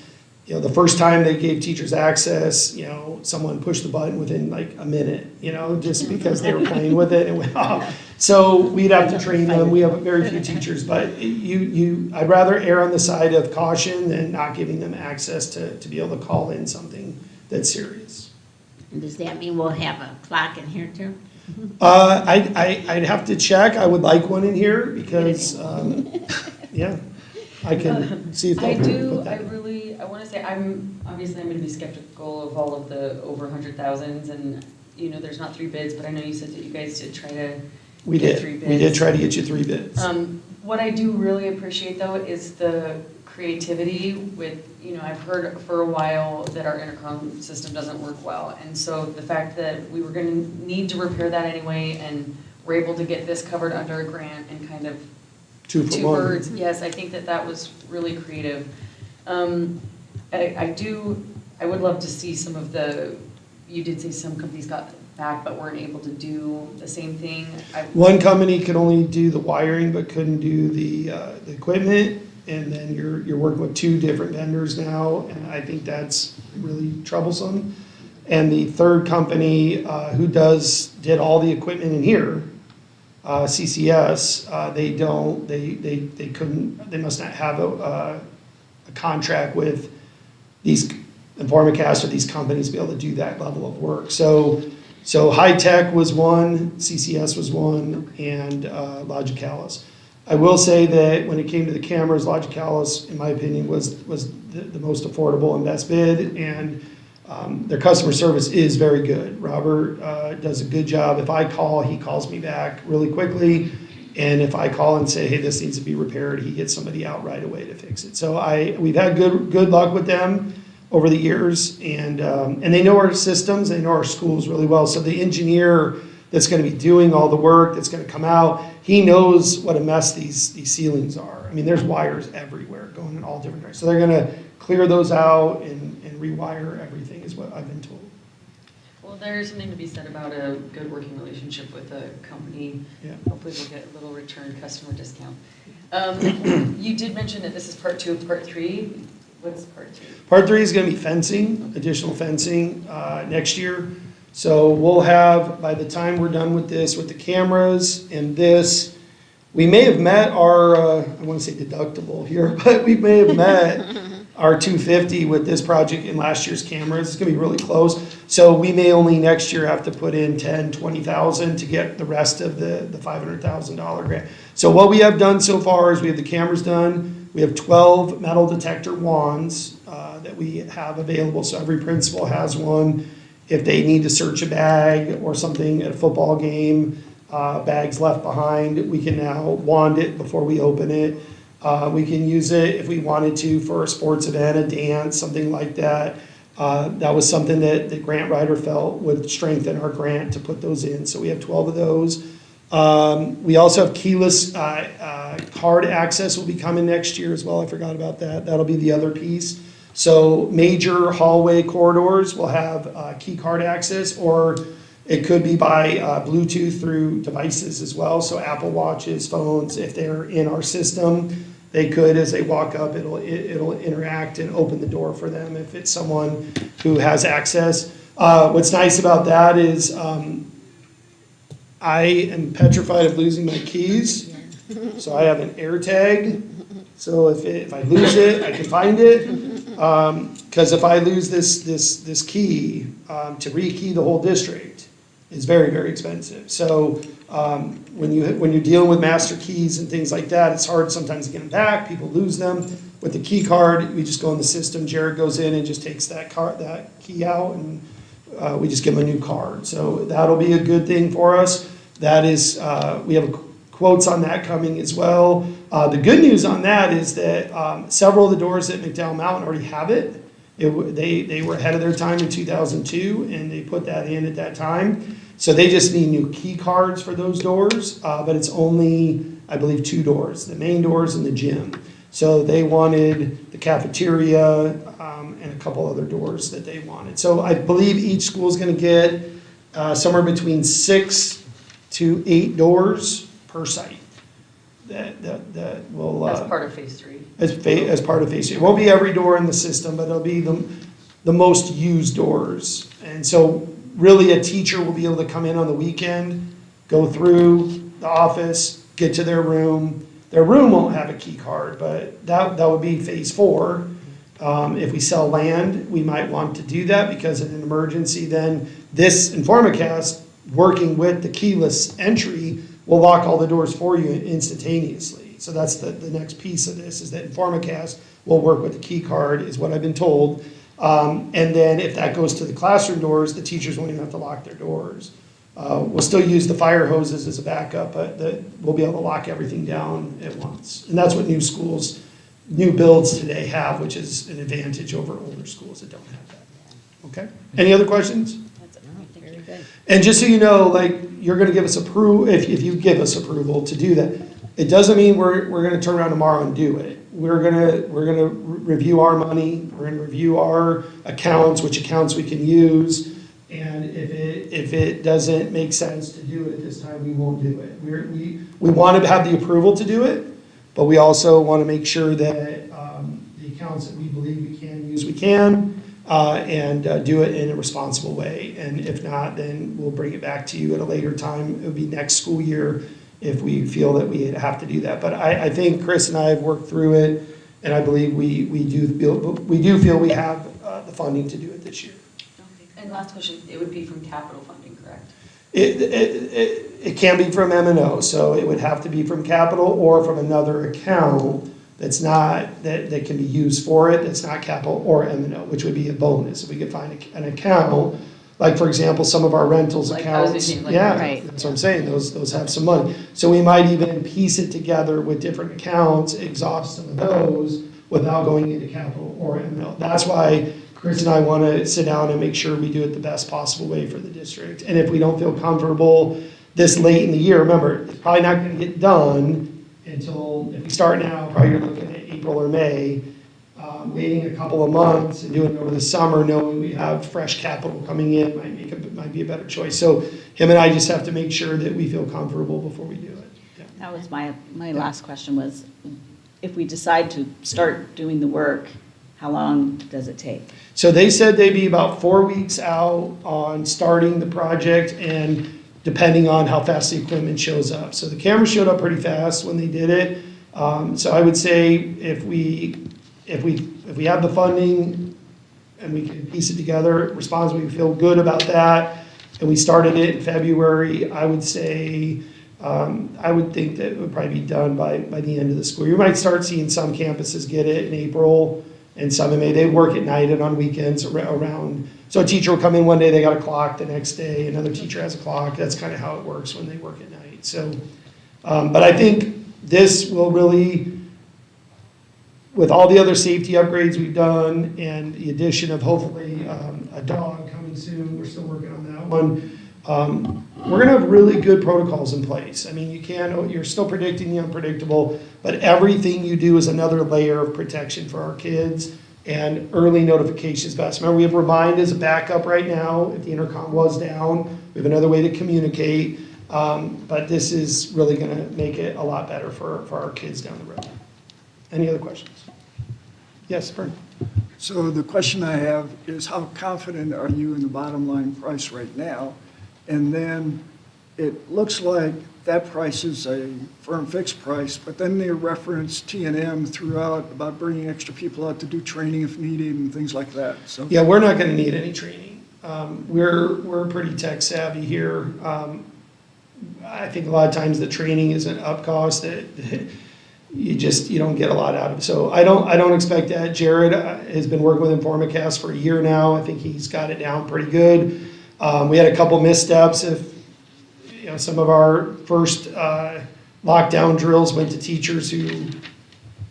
the first time they gave teachers access, someone pushed the button within like a minute, just because they were playing with it and went off. So we'd have to train them. We have very few teachers, but I'd rather err on the side of caution than not giving them access to be able to call in something that's serious. And does that mean we'll have a clock in here too? Mm-hmm. I'd have to check. I would like one in here because, yeah, I can see if I they'll do, put that in. I want to say, I'm going to be skeptical of all of the over 100,000s, and, there's not 3 bids, but I know you said that you guys did try to get 3 bids. We did try to get you 3 bids. What I do really appreciate, though, is the creativity with, I've heard for a while that our intercom system doesn't work well, and so the fact that we were going to need to repair that anyway, and we're able to get this covered under a grant and kind of Two birds. Yes, I think that was really creative. I would love to see some of you did say some companies got back but weren't able to do the same thing. One company could only do the wiring but couldn't do the equipment, and then you're working with 2 different vendors now, and I think that's really troublesome. And the third company who did all the equipment in here, CCS, they must not have a contract with these Informacast or these companies to be able to do that level of work. So High Tech was one, CCS was one, and Logicalis. I will say that when it came to the cameras, Logicalis, in my opinion, was the most affordable and best bid, and their customer service is very good. Robert does a good job. If I call, he calls me back really quickly. And if I call and say, hey, this needs to be repaired, he gets somebody out right away to fix it. So we've had good luck with them. over the years, and they know our systems, they know our schools really well. So the engineer that's going to be doing all the work, that's going to come out, he knows what a mess these ceilings are. I mean, there's wires everywhere going in all different directions. So they're going to clear those out and rewire everything, is what I've been told. Well, there's something to be said about a good working relationship with a company. Yeah. Hopefully we'll get a little return customer discount. You did mention that this is part 2 of part 3. What's part 2? Part 3 is going to be fencing, additional fencing next year. So we'll have, by the time we're done with this, with the cameras and this, we may have met our, I want to say deductible here, but we may have met our $250 with this project in last year's cameras. It's going to be really close. So we may only next year have to put in $10,000, $20,000 to get the rest of the $500,000 grant. So what we have done so far is we have the cameras done. We have 12 metal detector wands that we have available. So every principal has one. If they need to search a bag or something at a football game, bags left behind, we can now wand it before we open it. We can use it if we wanted to for a sports event, a dance, something like that. That was something that the grant writer felt would strengthen our grant to put those in. So we have 12 of those. We also have keyless card access will be coming next year as well. I forgot about that. That'll be the other piece. So major hallway corridors will have key card access, or it could be by Bluetooth through devices as well. So Apple Watches, phones, if they're in our system, they could, as they walk up, it'll interact and open the door for them if it's someone who has access. What's nice about that is I am petrified of losing my keys. So I have an air tag. So if I lose it, I can find it. Because if I lose this key, to rekey the whole district is very, very expensive. So when you're dealing with master keys and things like that, it's hard sometimes to get them back. People lose them. With the key card, we just go in the system. Jared goes in and just takes that key out, and we just give them a new card. So that'll be a good thing for us. That is, we have quotes on that coming as well. The good news on that is that several of the doors at McDowell Mountain already have it. They were ahead of their time in 2002, and they put that in at that time. So they just need new key cards for those doors, but it's only, I believe, 2 doors, the main doors and the gym. So they wanted the cafeteria and a couple other doors that they wanted. So I believe each school is going to get somewhere between 6 to 8 doors per site. That will. That's part of phase 3. As part of phase 3. It won't be every door in the system, but it'll be the most used doors. And so really a teacher will be able to come in on the weekend, go through the office, get to their room. Their room won't have a key card, but that would be phase 4. If we sell land, we might want to do that, because in an emergency, then this InformaCast, working with the keyless entry, will lock all the doors for you instantaneously. So that's the next piece of this, is that InformaCast will work with the key card, is what I've been told. And then if that goes to the classroom doors, the teachers won't even have to lock their doors. We'll still use the fire hoses as a backup, but we'll be able to lock everything down at once. And that's what new schools, new builds today have, which is an advantage over older schools that don't have that. Okay? Any other questions? Very good. And just so you know, like, you're going to give us approval, if you give us approval to do that, it doesn't mean we're going to turn around tomorrow and do it. We're going to review our money. We're going to review our accounts, which accounts we can use. And if it doesn't make sense to do it at this time, we won't do it. We want to have the approval to do it, but we also want to make sure that the accounts that we believe we can use, we can, and do it in a responsible way. And if not, then we'll bring it back to you at a later time. It would be next school year if we feel that we have to do that. But I think Chris and I have worked through it, and I believe we do feel we have the funding to do it this year. And last question, it would be from capital funding, correct? It can be from M&O, so it would have to be from capital or from another account that's not, that can be used for it, that's not capital or M&O, which would be a bonus if we could find an account. Like, for example, some of our rentals Like, I was accounts. thinking, like, Yeah, right. that's what I'm saying, those have some money. So we might even piece it together with different accounts, exhaust some of those without going into capital or M&O. That's why Chris and I want to sit down and make sure we do it the best possible way for the district. And if we don't feel comfortable this late in the year, remember, it's probably not going to get done until, if we start now, probably you're looking at April or May. Waiting a couple of months and doing it over the summer, knowing we have fresh capital coming in, might be a better choice. So him and I just have to make sure that we feel comfortable before we do it. Yeah. That was my last question was, if we decide to start doing the work, how long does it take? So they said they'd be about 4 weeks out on starting the project and depending on how fast the equipment shows up. So the camera showed up pretty fast when they did it. So I would say if we have the funding and we can piece it together, we feel good about that, and we started it in February, I would say, I would think that it would probably be done by the end of the school year. You might start seeing some campuses get it in April and some in May. They work at night and on weekends around. So a teacher will come in one day, they got a clock, the next day another teacher has a clock. That's kind of how it works when they work at night. So, but I think this will really, with all the other safety upgrades we've done and the addition of hopefully a dog coming soon, we're still working on that one. We're gonna have really good protocols in place. I mean, you're still predicting the unpredictable, but everything you do is another layer of protection for our kids, and early notifications best. Remember, we have Remind as a backup right now. If the intercom was down, we have another way to communicate. But this is really gonna make it a lot better for our kids down the road. Any other questions? Yes, Vern. So the question I have is, how confident are you in the bottom line price right now? And then it looks like that price is a firm fixed price, but then they reference T&M throughout about bringing extra people out to do training if needed and things like that. So Yeah, we're not gonna need any training. We're pretty tech savvy here. I think a lot of times the training is an up cost that you don't get a lot out of it. So I don't expect that. Jared has been working with Informacast for a year now. I think he's got it down pretty good. We had a couple missteps. If some of our first lockdown drills went to teachers who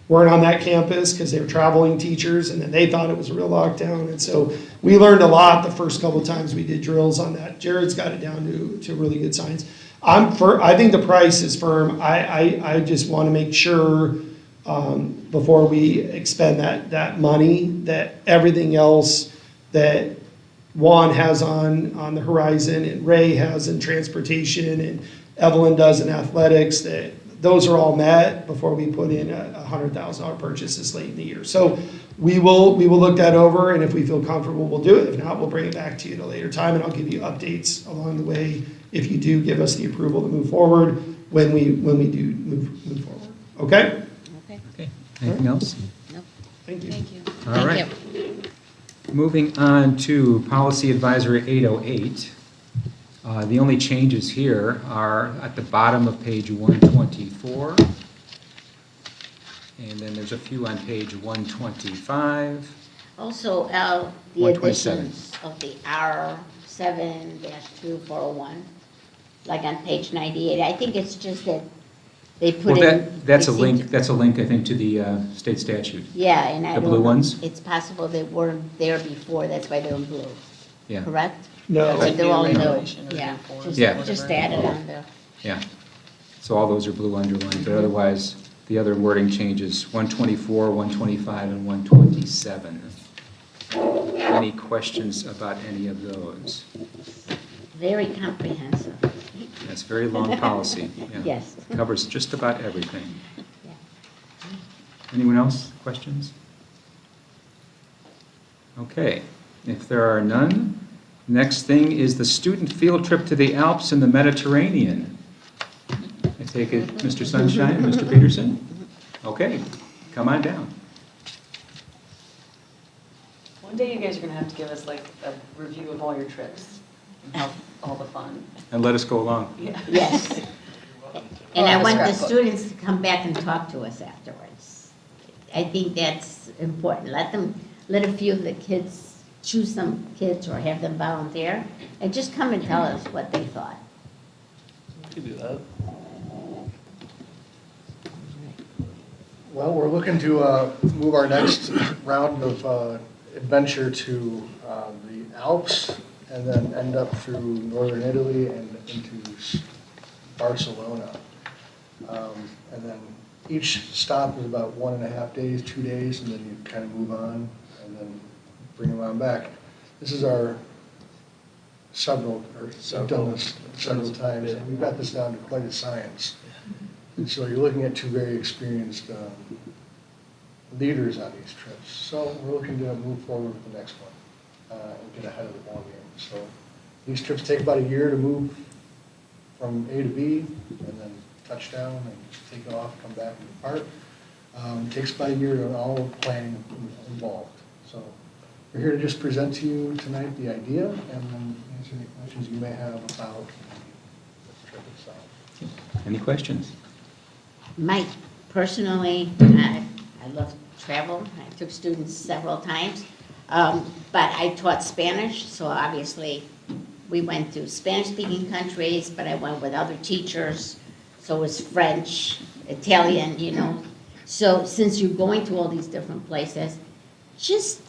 weren't on that campus because they were traveling teachers, and then they thought it was a real lockdown. And so we learned a lot the first couple of times we did drills on that. Jared's got it down to really good science. I think the price is firm. I just want to make sure before we expend that money that everything else that Juan has on the horizon and Ray has in transportation and Evelyn does in athletics, that those are all met before we put in a $100,000 purchase this late in the year. So we will look that over, and if we feel comfortable, we'll do it. If not, we'll bring it back to you at a later time, and I'll give you updates along the way if you do give us the approval to move forward when we do move forward. Okay? Okay, anything else? Nope. Thank you. Thank you. All right. Moving on to Policy Advisory 808. The only changes here are at the bottom of page 124. And then there's a few on page 125. Also, the 127. additions of the R7-2401, like on page 98. I think it's just that they put Well, in. that's a they seem link, I think, to the state statute. Yeah, and I The don't blue know. ones? It's possible they weren't there before, that's why they're in blue, Yeah, correct? No. Or they're all new, Regulation or yeah. uniform, Yeah. Just add it on there. yeah. So all those are blue underlined, but otherwise, the other wording changes, 124, 125, and 127. Any questions about any of those? Very comprehensive. That's very long policy. Yeah. Yes. Covers just about everything. Yeah. Anyone else? Questions? Okay, if there are none, next thing is the student field trip to the Alps and the Mediterranean. I take it, Mr. Sunshine, Mr. Peterson? Okay, come on down. One day you guys are gonna have to give us like a review of all your trips, and how, all the fun. And let us go along. Yeah. Yes. And I have a want the scrapbook. students to come back and talk to us afterwards. I think that's important. Let a few of the kids, choose some kids or have them volunteer, and just come and tell us what they thought. You do that. Well, we're looking to move our next round of adventure to the Alps and then end up through northern Italy and into Barcelona. And then each stop is about 1.5 days, 2 days, and then you kind of move on and then bring them on back. This is our we've done this several times, and we've got this down to quite a science. And so you're looking at two very experienced leaders on these trips. So we're looking to move forward with the next one and get ahead of the ball game. So these trips take about a year to move from A to B, and then touchdown, and take off, come back and depart. It takes about a year to all the planning involved. So we're here to just present to you tonight the idea and then answer any questions you may have about the trip itself. Any questions? Mike, personally, I love travel. I took students several times, but I taught Spanish, so obviously we went to Spanish-speaking countries, but I went with other teachers, so it was French, Italian, you know. So since you're going to all these different places, just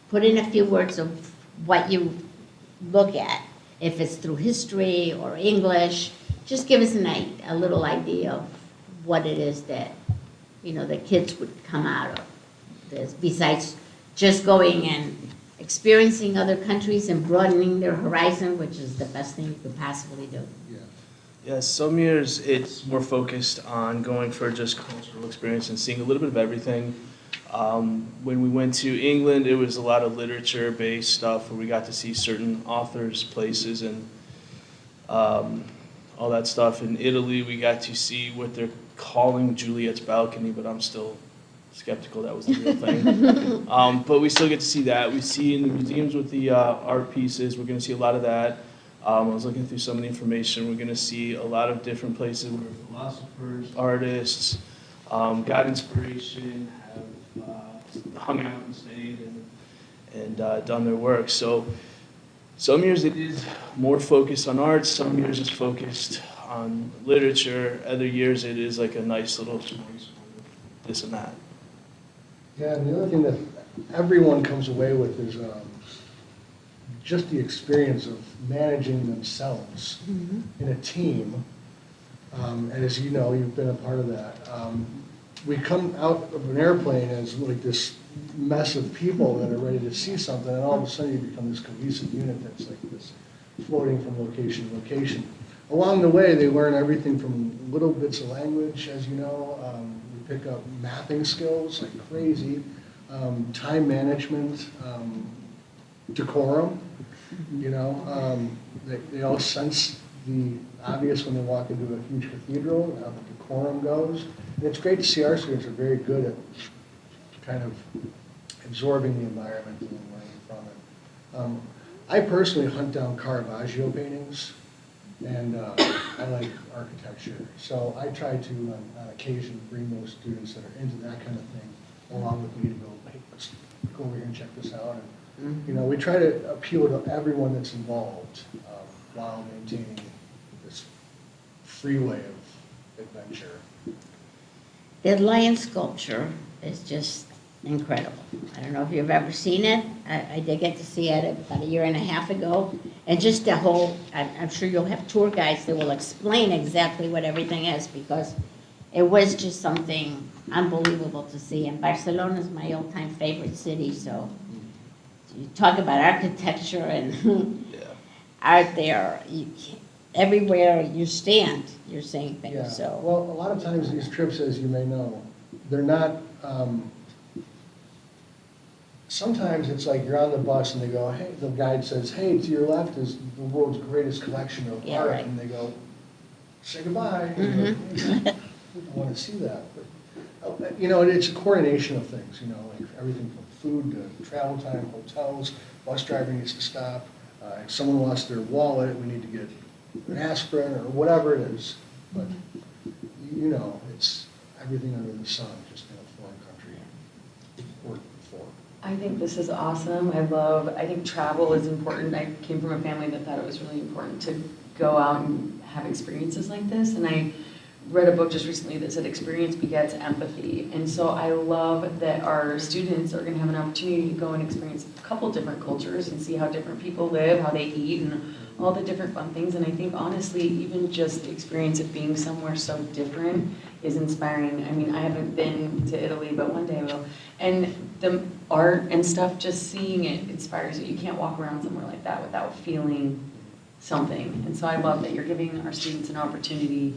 put in a few words of what you look at. If it's through history or English, just give us a little idea of what it is that, you know, the kids would come out of this, besides just going and experiencing other countries and broadening their horizon, which is the best thing you could possibly do. Yeah, some years it's more focused on going for just cultural experience and seeing a little bit of everything. When we went to England, it was a lot of literature-based stuff where we got to see certain authors, places, and all that stuff. In Italy, we got to see what they're calling Juliet's balcony, but I'm still skeptical that was the real thing. But we still get to see that. We see in the museums with the art pieces, we're going to see a lot of that. I was looking through some of the information. We're going to see a lot of different places where philosophers, artists got inspiration, have hung out and stayed and done their work. So some years it is more focused on art, some years it's focused on literature, other years it is like a nice little smorgasbord of this and that. Yeah, and the other thing that everyone comes away with is just the experience of managing themselves in a team. And as you know, you've been a part of that. We come out of an airplane as like this mess of people that are ready to see something, and all of a sudden you become this cohesive unit that's like this, floating from location to location. Along the way, they learn everything from little bits of language, as you know. We pick up mapping skills like crazy, time management, decorum. You know, they all sense the obvious when they walk into a huge cathedral, how the decorum goes. And it's great to see our students are very good at kind of absorbing the environment and learning from it. I personally hunt down Caravaggio paintings, and I like architecture. So I try to, on occasion, bring those students that are into that kind of thing along with me to go, hey, let's go over here and check this out. And, you know, we try to appeal to everyone that's involved while maintaining this freeway of adventure. The lion sculpture is just incredible. I don't know if you've ever seen it. I did get to see it about 1.5 years ago. And just the whole, I'm sure you'll have tour guides that will explain exactly what everything is, because it was just something unbelievable to see. And Barcelona is my all-time favorite city, so you talk about architecture and art there. Everywhere you stand, you're seeing things. Yeah. So. Well, a lot of times these trips, as you may know, they're not, sometimes it's like you're on the bus and they go, hey, the guide says, hey, to your left is the world's greatest collection of art. Right. And they go, say goodbye. And you go, I want to see that. But, you know, it's a coordination of things, you know, like everything from food to travel time, hotels, bus driver needs to stop. If someone lost their wallet, we need to get an aspirin or whatever it is. But, you know, it's everything under the sun, just in a foreign country. Or before. I think this is awesome. I think travel is important. I came from a family that thought it was really important to go out and have experiences like this. And I read a book just recently that said experience begets empathy. And so I love that our students are gonna have an opportunity to go and experience a couple different cultures and see how different people live, how they eat, and all the different fun things. And I think honestly, even just the experience of being somewhere so different is inspiring. I mean, I haven't been to Italy, but one day I will. And the art and stuff, just seeing it inspires you. You can't walk around somewhere like that without feeling something. And so I love that you're giving our students an opportunity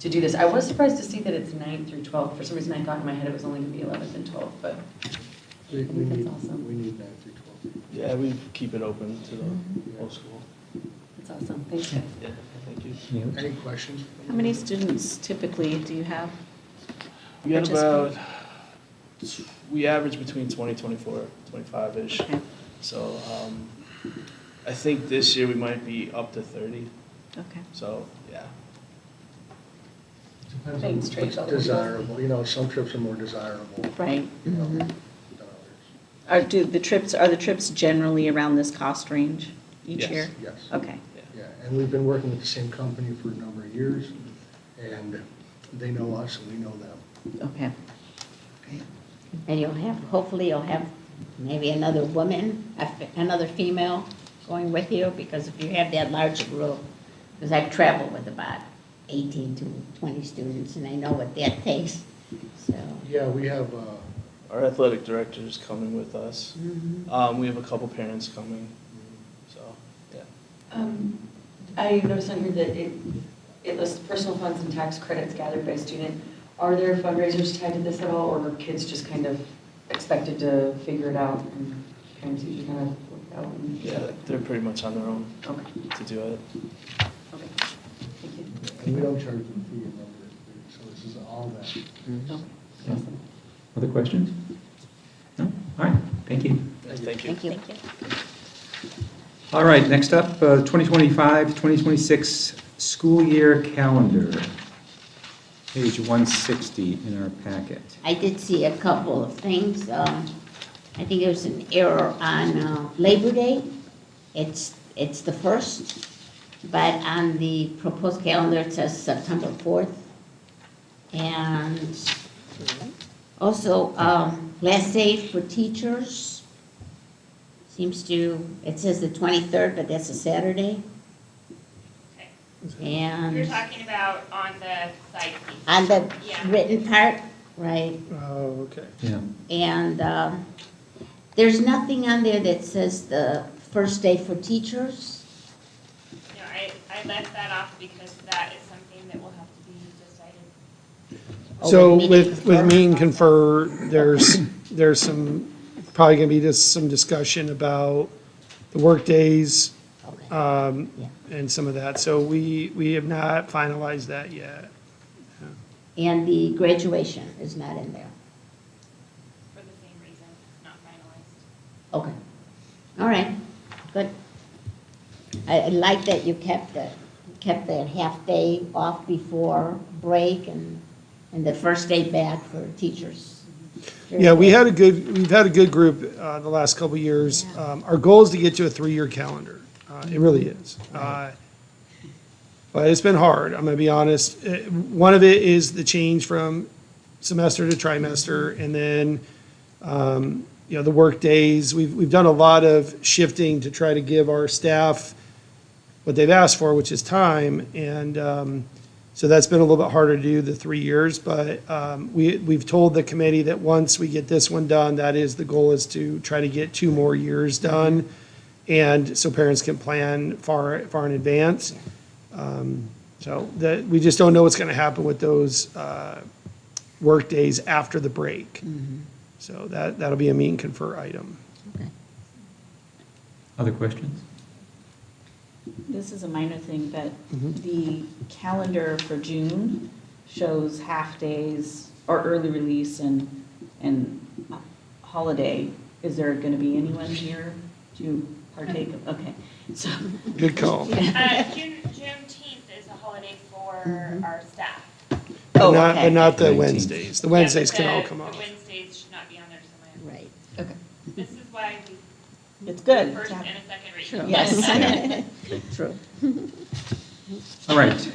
to do this. I was surprised to see that it's 9th through 12th. For some reason, I thought in my head it was only going to be 11th and 12th, but We I think that's need, awesome. we need 9 through 12. Yeah, we keep it open to the whole school. That's awesome. Thanks, guys. Yeah, thank you. Any others? Any questions? How many students typically do you have? We got Participate. about, we average between 20, 24, 25-ish. Okay. So I think this year we might be up to 30. Okay. So, yeah. Depends Thanks, on Trace, what's all the way. desirable, you know, some trips are more desirable. Right. you know, Mhm. than others. Are the trips generally around this cost range each Yes. year? Yes. Okay. Yeah, and we've been working with the same company for a number of years, and they know us and we know them. Okay. And hopefully you'll have maybe another woman, another female going with you, because if you have that larger group, because I've traveled with about 18 to 20 students, and I know what that takes, so. Yeah, we have, Our athletic director is coming with us. Mm-hmm. We have a couple parents coming. So, yeah. I noticed on here that it lists personal funds and tax credits gathered by student. Are there fundraisers tied to this at all, or are kids just kind of expected to figure it out and parents usually kind of work it out? And Yeah, they're pretty much on their own Okay, to do it. okay. Thank you. and we don't charge them a fee, remember, so this is all that. Okay, awesome. Other questions? No? All right, thank you. Thank you. Thank you. All right, next up, 2025-2026 school year calendar, page 160 in our packet. I did see a couple of things. I think there was an error on Labor Day. It's the 1st, but on the proposed calendar, it says September 4th. And also, last day for teachers it says the 23rd, but that's a Saturday. Okay. And You're talking about on the site piece. on the Yeah. written part, right? Oh, okay. Yeah. And there's nothing on there that says the first day for teachers. No, I left that off because that is something that will have to be decided. So with with meet meet and confer, there's some, probably gonna be just some discussion about the workdays, Okay. Yeah. and some of that. So we have not finalized that yet. And the graduation is not in there. For the same reason, it's not finalized. Okay. All right, good. I like that you kept that half day off before break and the first day back for teachers. Yeah, we've had a good group the last couple of years. Our goal is to get to a 3-year calendar. It really is. But it's been hard, I'm gonna be honest. One of it is the change from semester to trimester, and then, the work days. We've done a lot of shifting to try to give our staff what they've asked for, which is time, and so that's been a little bit harder to do, the 3 years, but we've told the committee that once we get this one done, that is, the goal is to try to get 2 more years done, and so parents can plan far in advance. So we just don't know what's going to happen with those work days after the break. So that'll be a meet and confer item. Other questions? This is a minor thing, but the calendar for June shows half-days or early release and holiday. Is there going to be anyone here to partake of? Okay, so. Good call. Juneteenth is a holiday for our staff. Oh, But okay. not the 19th. Wednesdays. The Wednesdays Yeah, can but all come off. The Wednesdays should not be on there, so Right. Okay. this is why we It's good. first and a second reading. Yes. True. All right.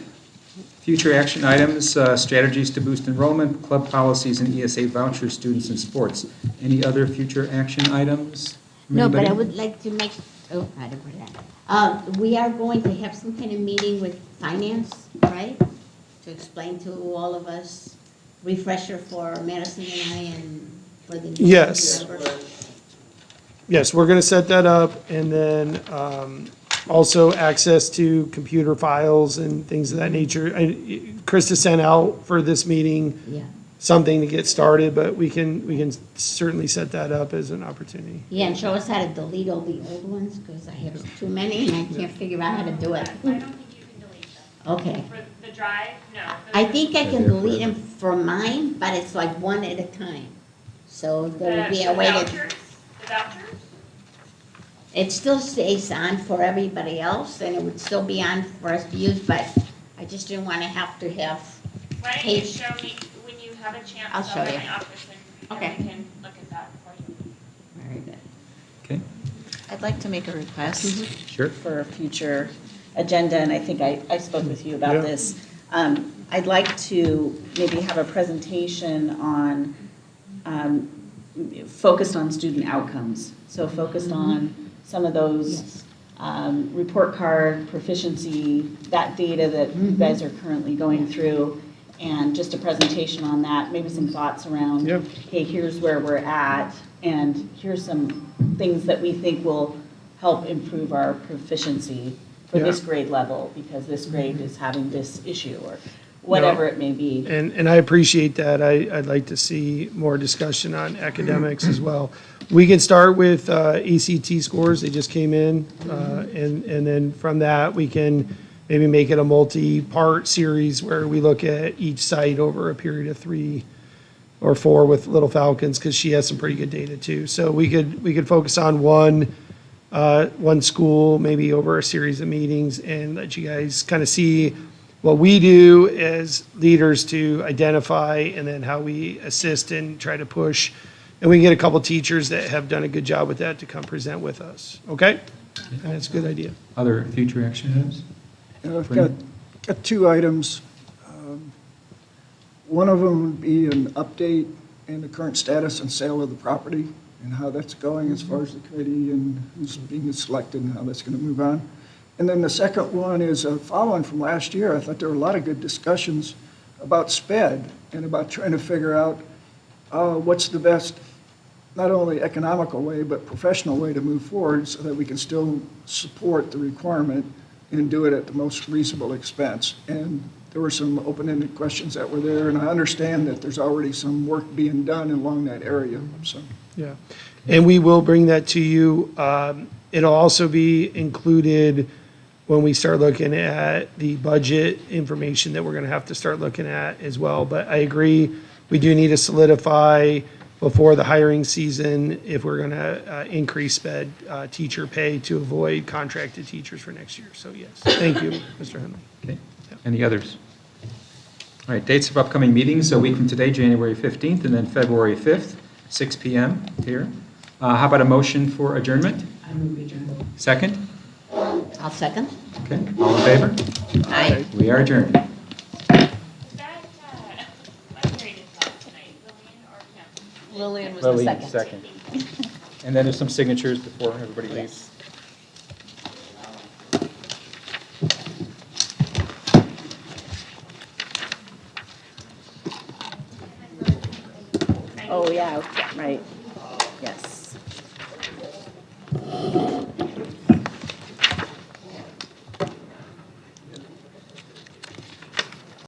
Future action items, strategies to boost enrollment, club policies, and ESA vouchers, students in sports. Any other future action items? from No, but I anybody? would like to make, oh, I don't put that. We are going to have some kind of meeting with finance, right? To explain to all of us, refresher for Madison and I and for the. new Yes. member. Yes, we're going to set that up, and then also access to computer files and things of that nature. Krista sent out for this meeting Yeah, something to get started, but we can certainly set that up as an opportunity. yeah, and show us how to delete all the old ones, because I have too many and I can't figure out how to do it. I don't think you can delete them. Okay. For the drive, no. I think I can They're there delete forever. them from mine, but it's like one at a time. So there would be a The way to, vouchers, the vouchers? it still stays on for everybody else, and it would still be on for us to use, but I just didn't want to have. Why don't you Page. show me, when you have a chance, I'll I'll show go you. in my office and Okay. we can look at that for you. Very good. Okay, I'd like to make a request sure. for a future agenda, and I think I spoke with you about Yeah. this. I'd like to maybe have a presentation on, focused on student outcomes. So focused on some of those Yes. report card, proficiency, that data that you guys are currently going through, and just a presentation on that, maybe some thoughts around, Yep. hey, here's where we're at, and here's some things that we think will help improve our proficiency for this grade level, because this grade is having this issue, or whatever it may be. And I appreciate that. I'd like to see more discussion on academics as well. We can start with ACT scores, they just came in, and then from that, we can maybe make it a multi-part series where we look at each site over a period of 3 or 4 with Little Falcons, because she has some pretty good data too. So we could focus on one school, maybe over a series of meetings, and let you guys kind of see what we do as leaders to identify, and then how we assist and try to push. And we can get a couple teachers that have done a good job with that to come present with us, okay? And that's a good idea. Other future action items? And I've got 2 items. One of them would be an update in the current status and sale of the property, and how that's going as far as the committee and who's being selected and how that's going to move on. And then the second one is a follow-on from last year. I thought there were a lot of good discussions about SPED and about trying to figure out what's the best, not only economical way, but professional way to move forward so that we can still support the requirement and do it at the most reasonable expense. And there were some open-ended questions that were there, and I understand that there's already some work being done along that area, so. Yeah, and we will bring that to you. It'll also be included when we start looking at the budget information that we're going to have to start looking at as well. But I agree, we do need to solidify before the hiring season if we're going to increase SPED teacher pay to avoid contracted teachers for next year. So yes, thank you, Mr. Henley. Okay, any others? All right, dates of upcoming meetings, a week from today, January 15th, and then February 5th, 6 PM here. How about a motion for adjournment? I move adjourned. Second? I'll second. Okay, all in favor? Aye. We are adjourned. Is that, what grade is that tonight, Lillian or Kim? Lillian was the Lily, second. second. And then there's some signatures before everybody leaves. Oh, yeah, right, yes.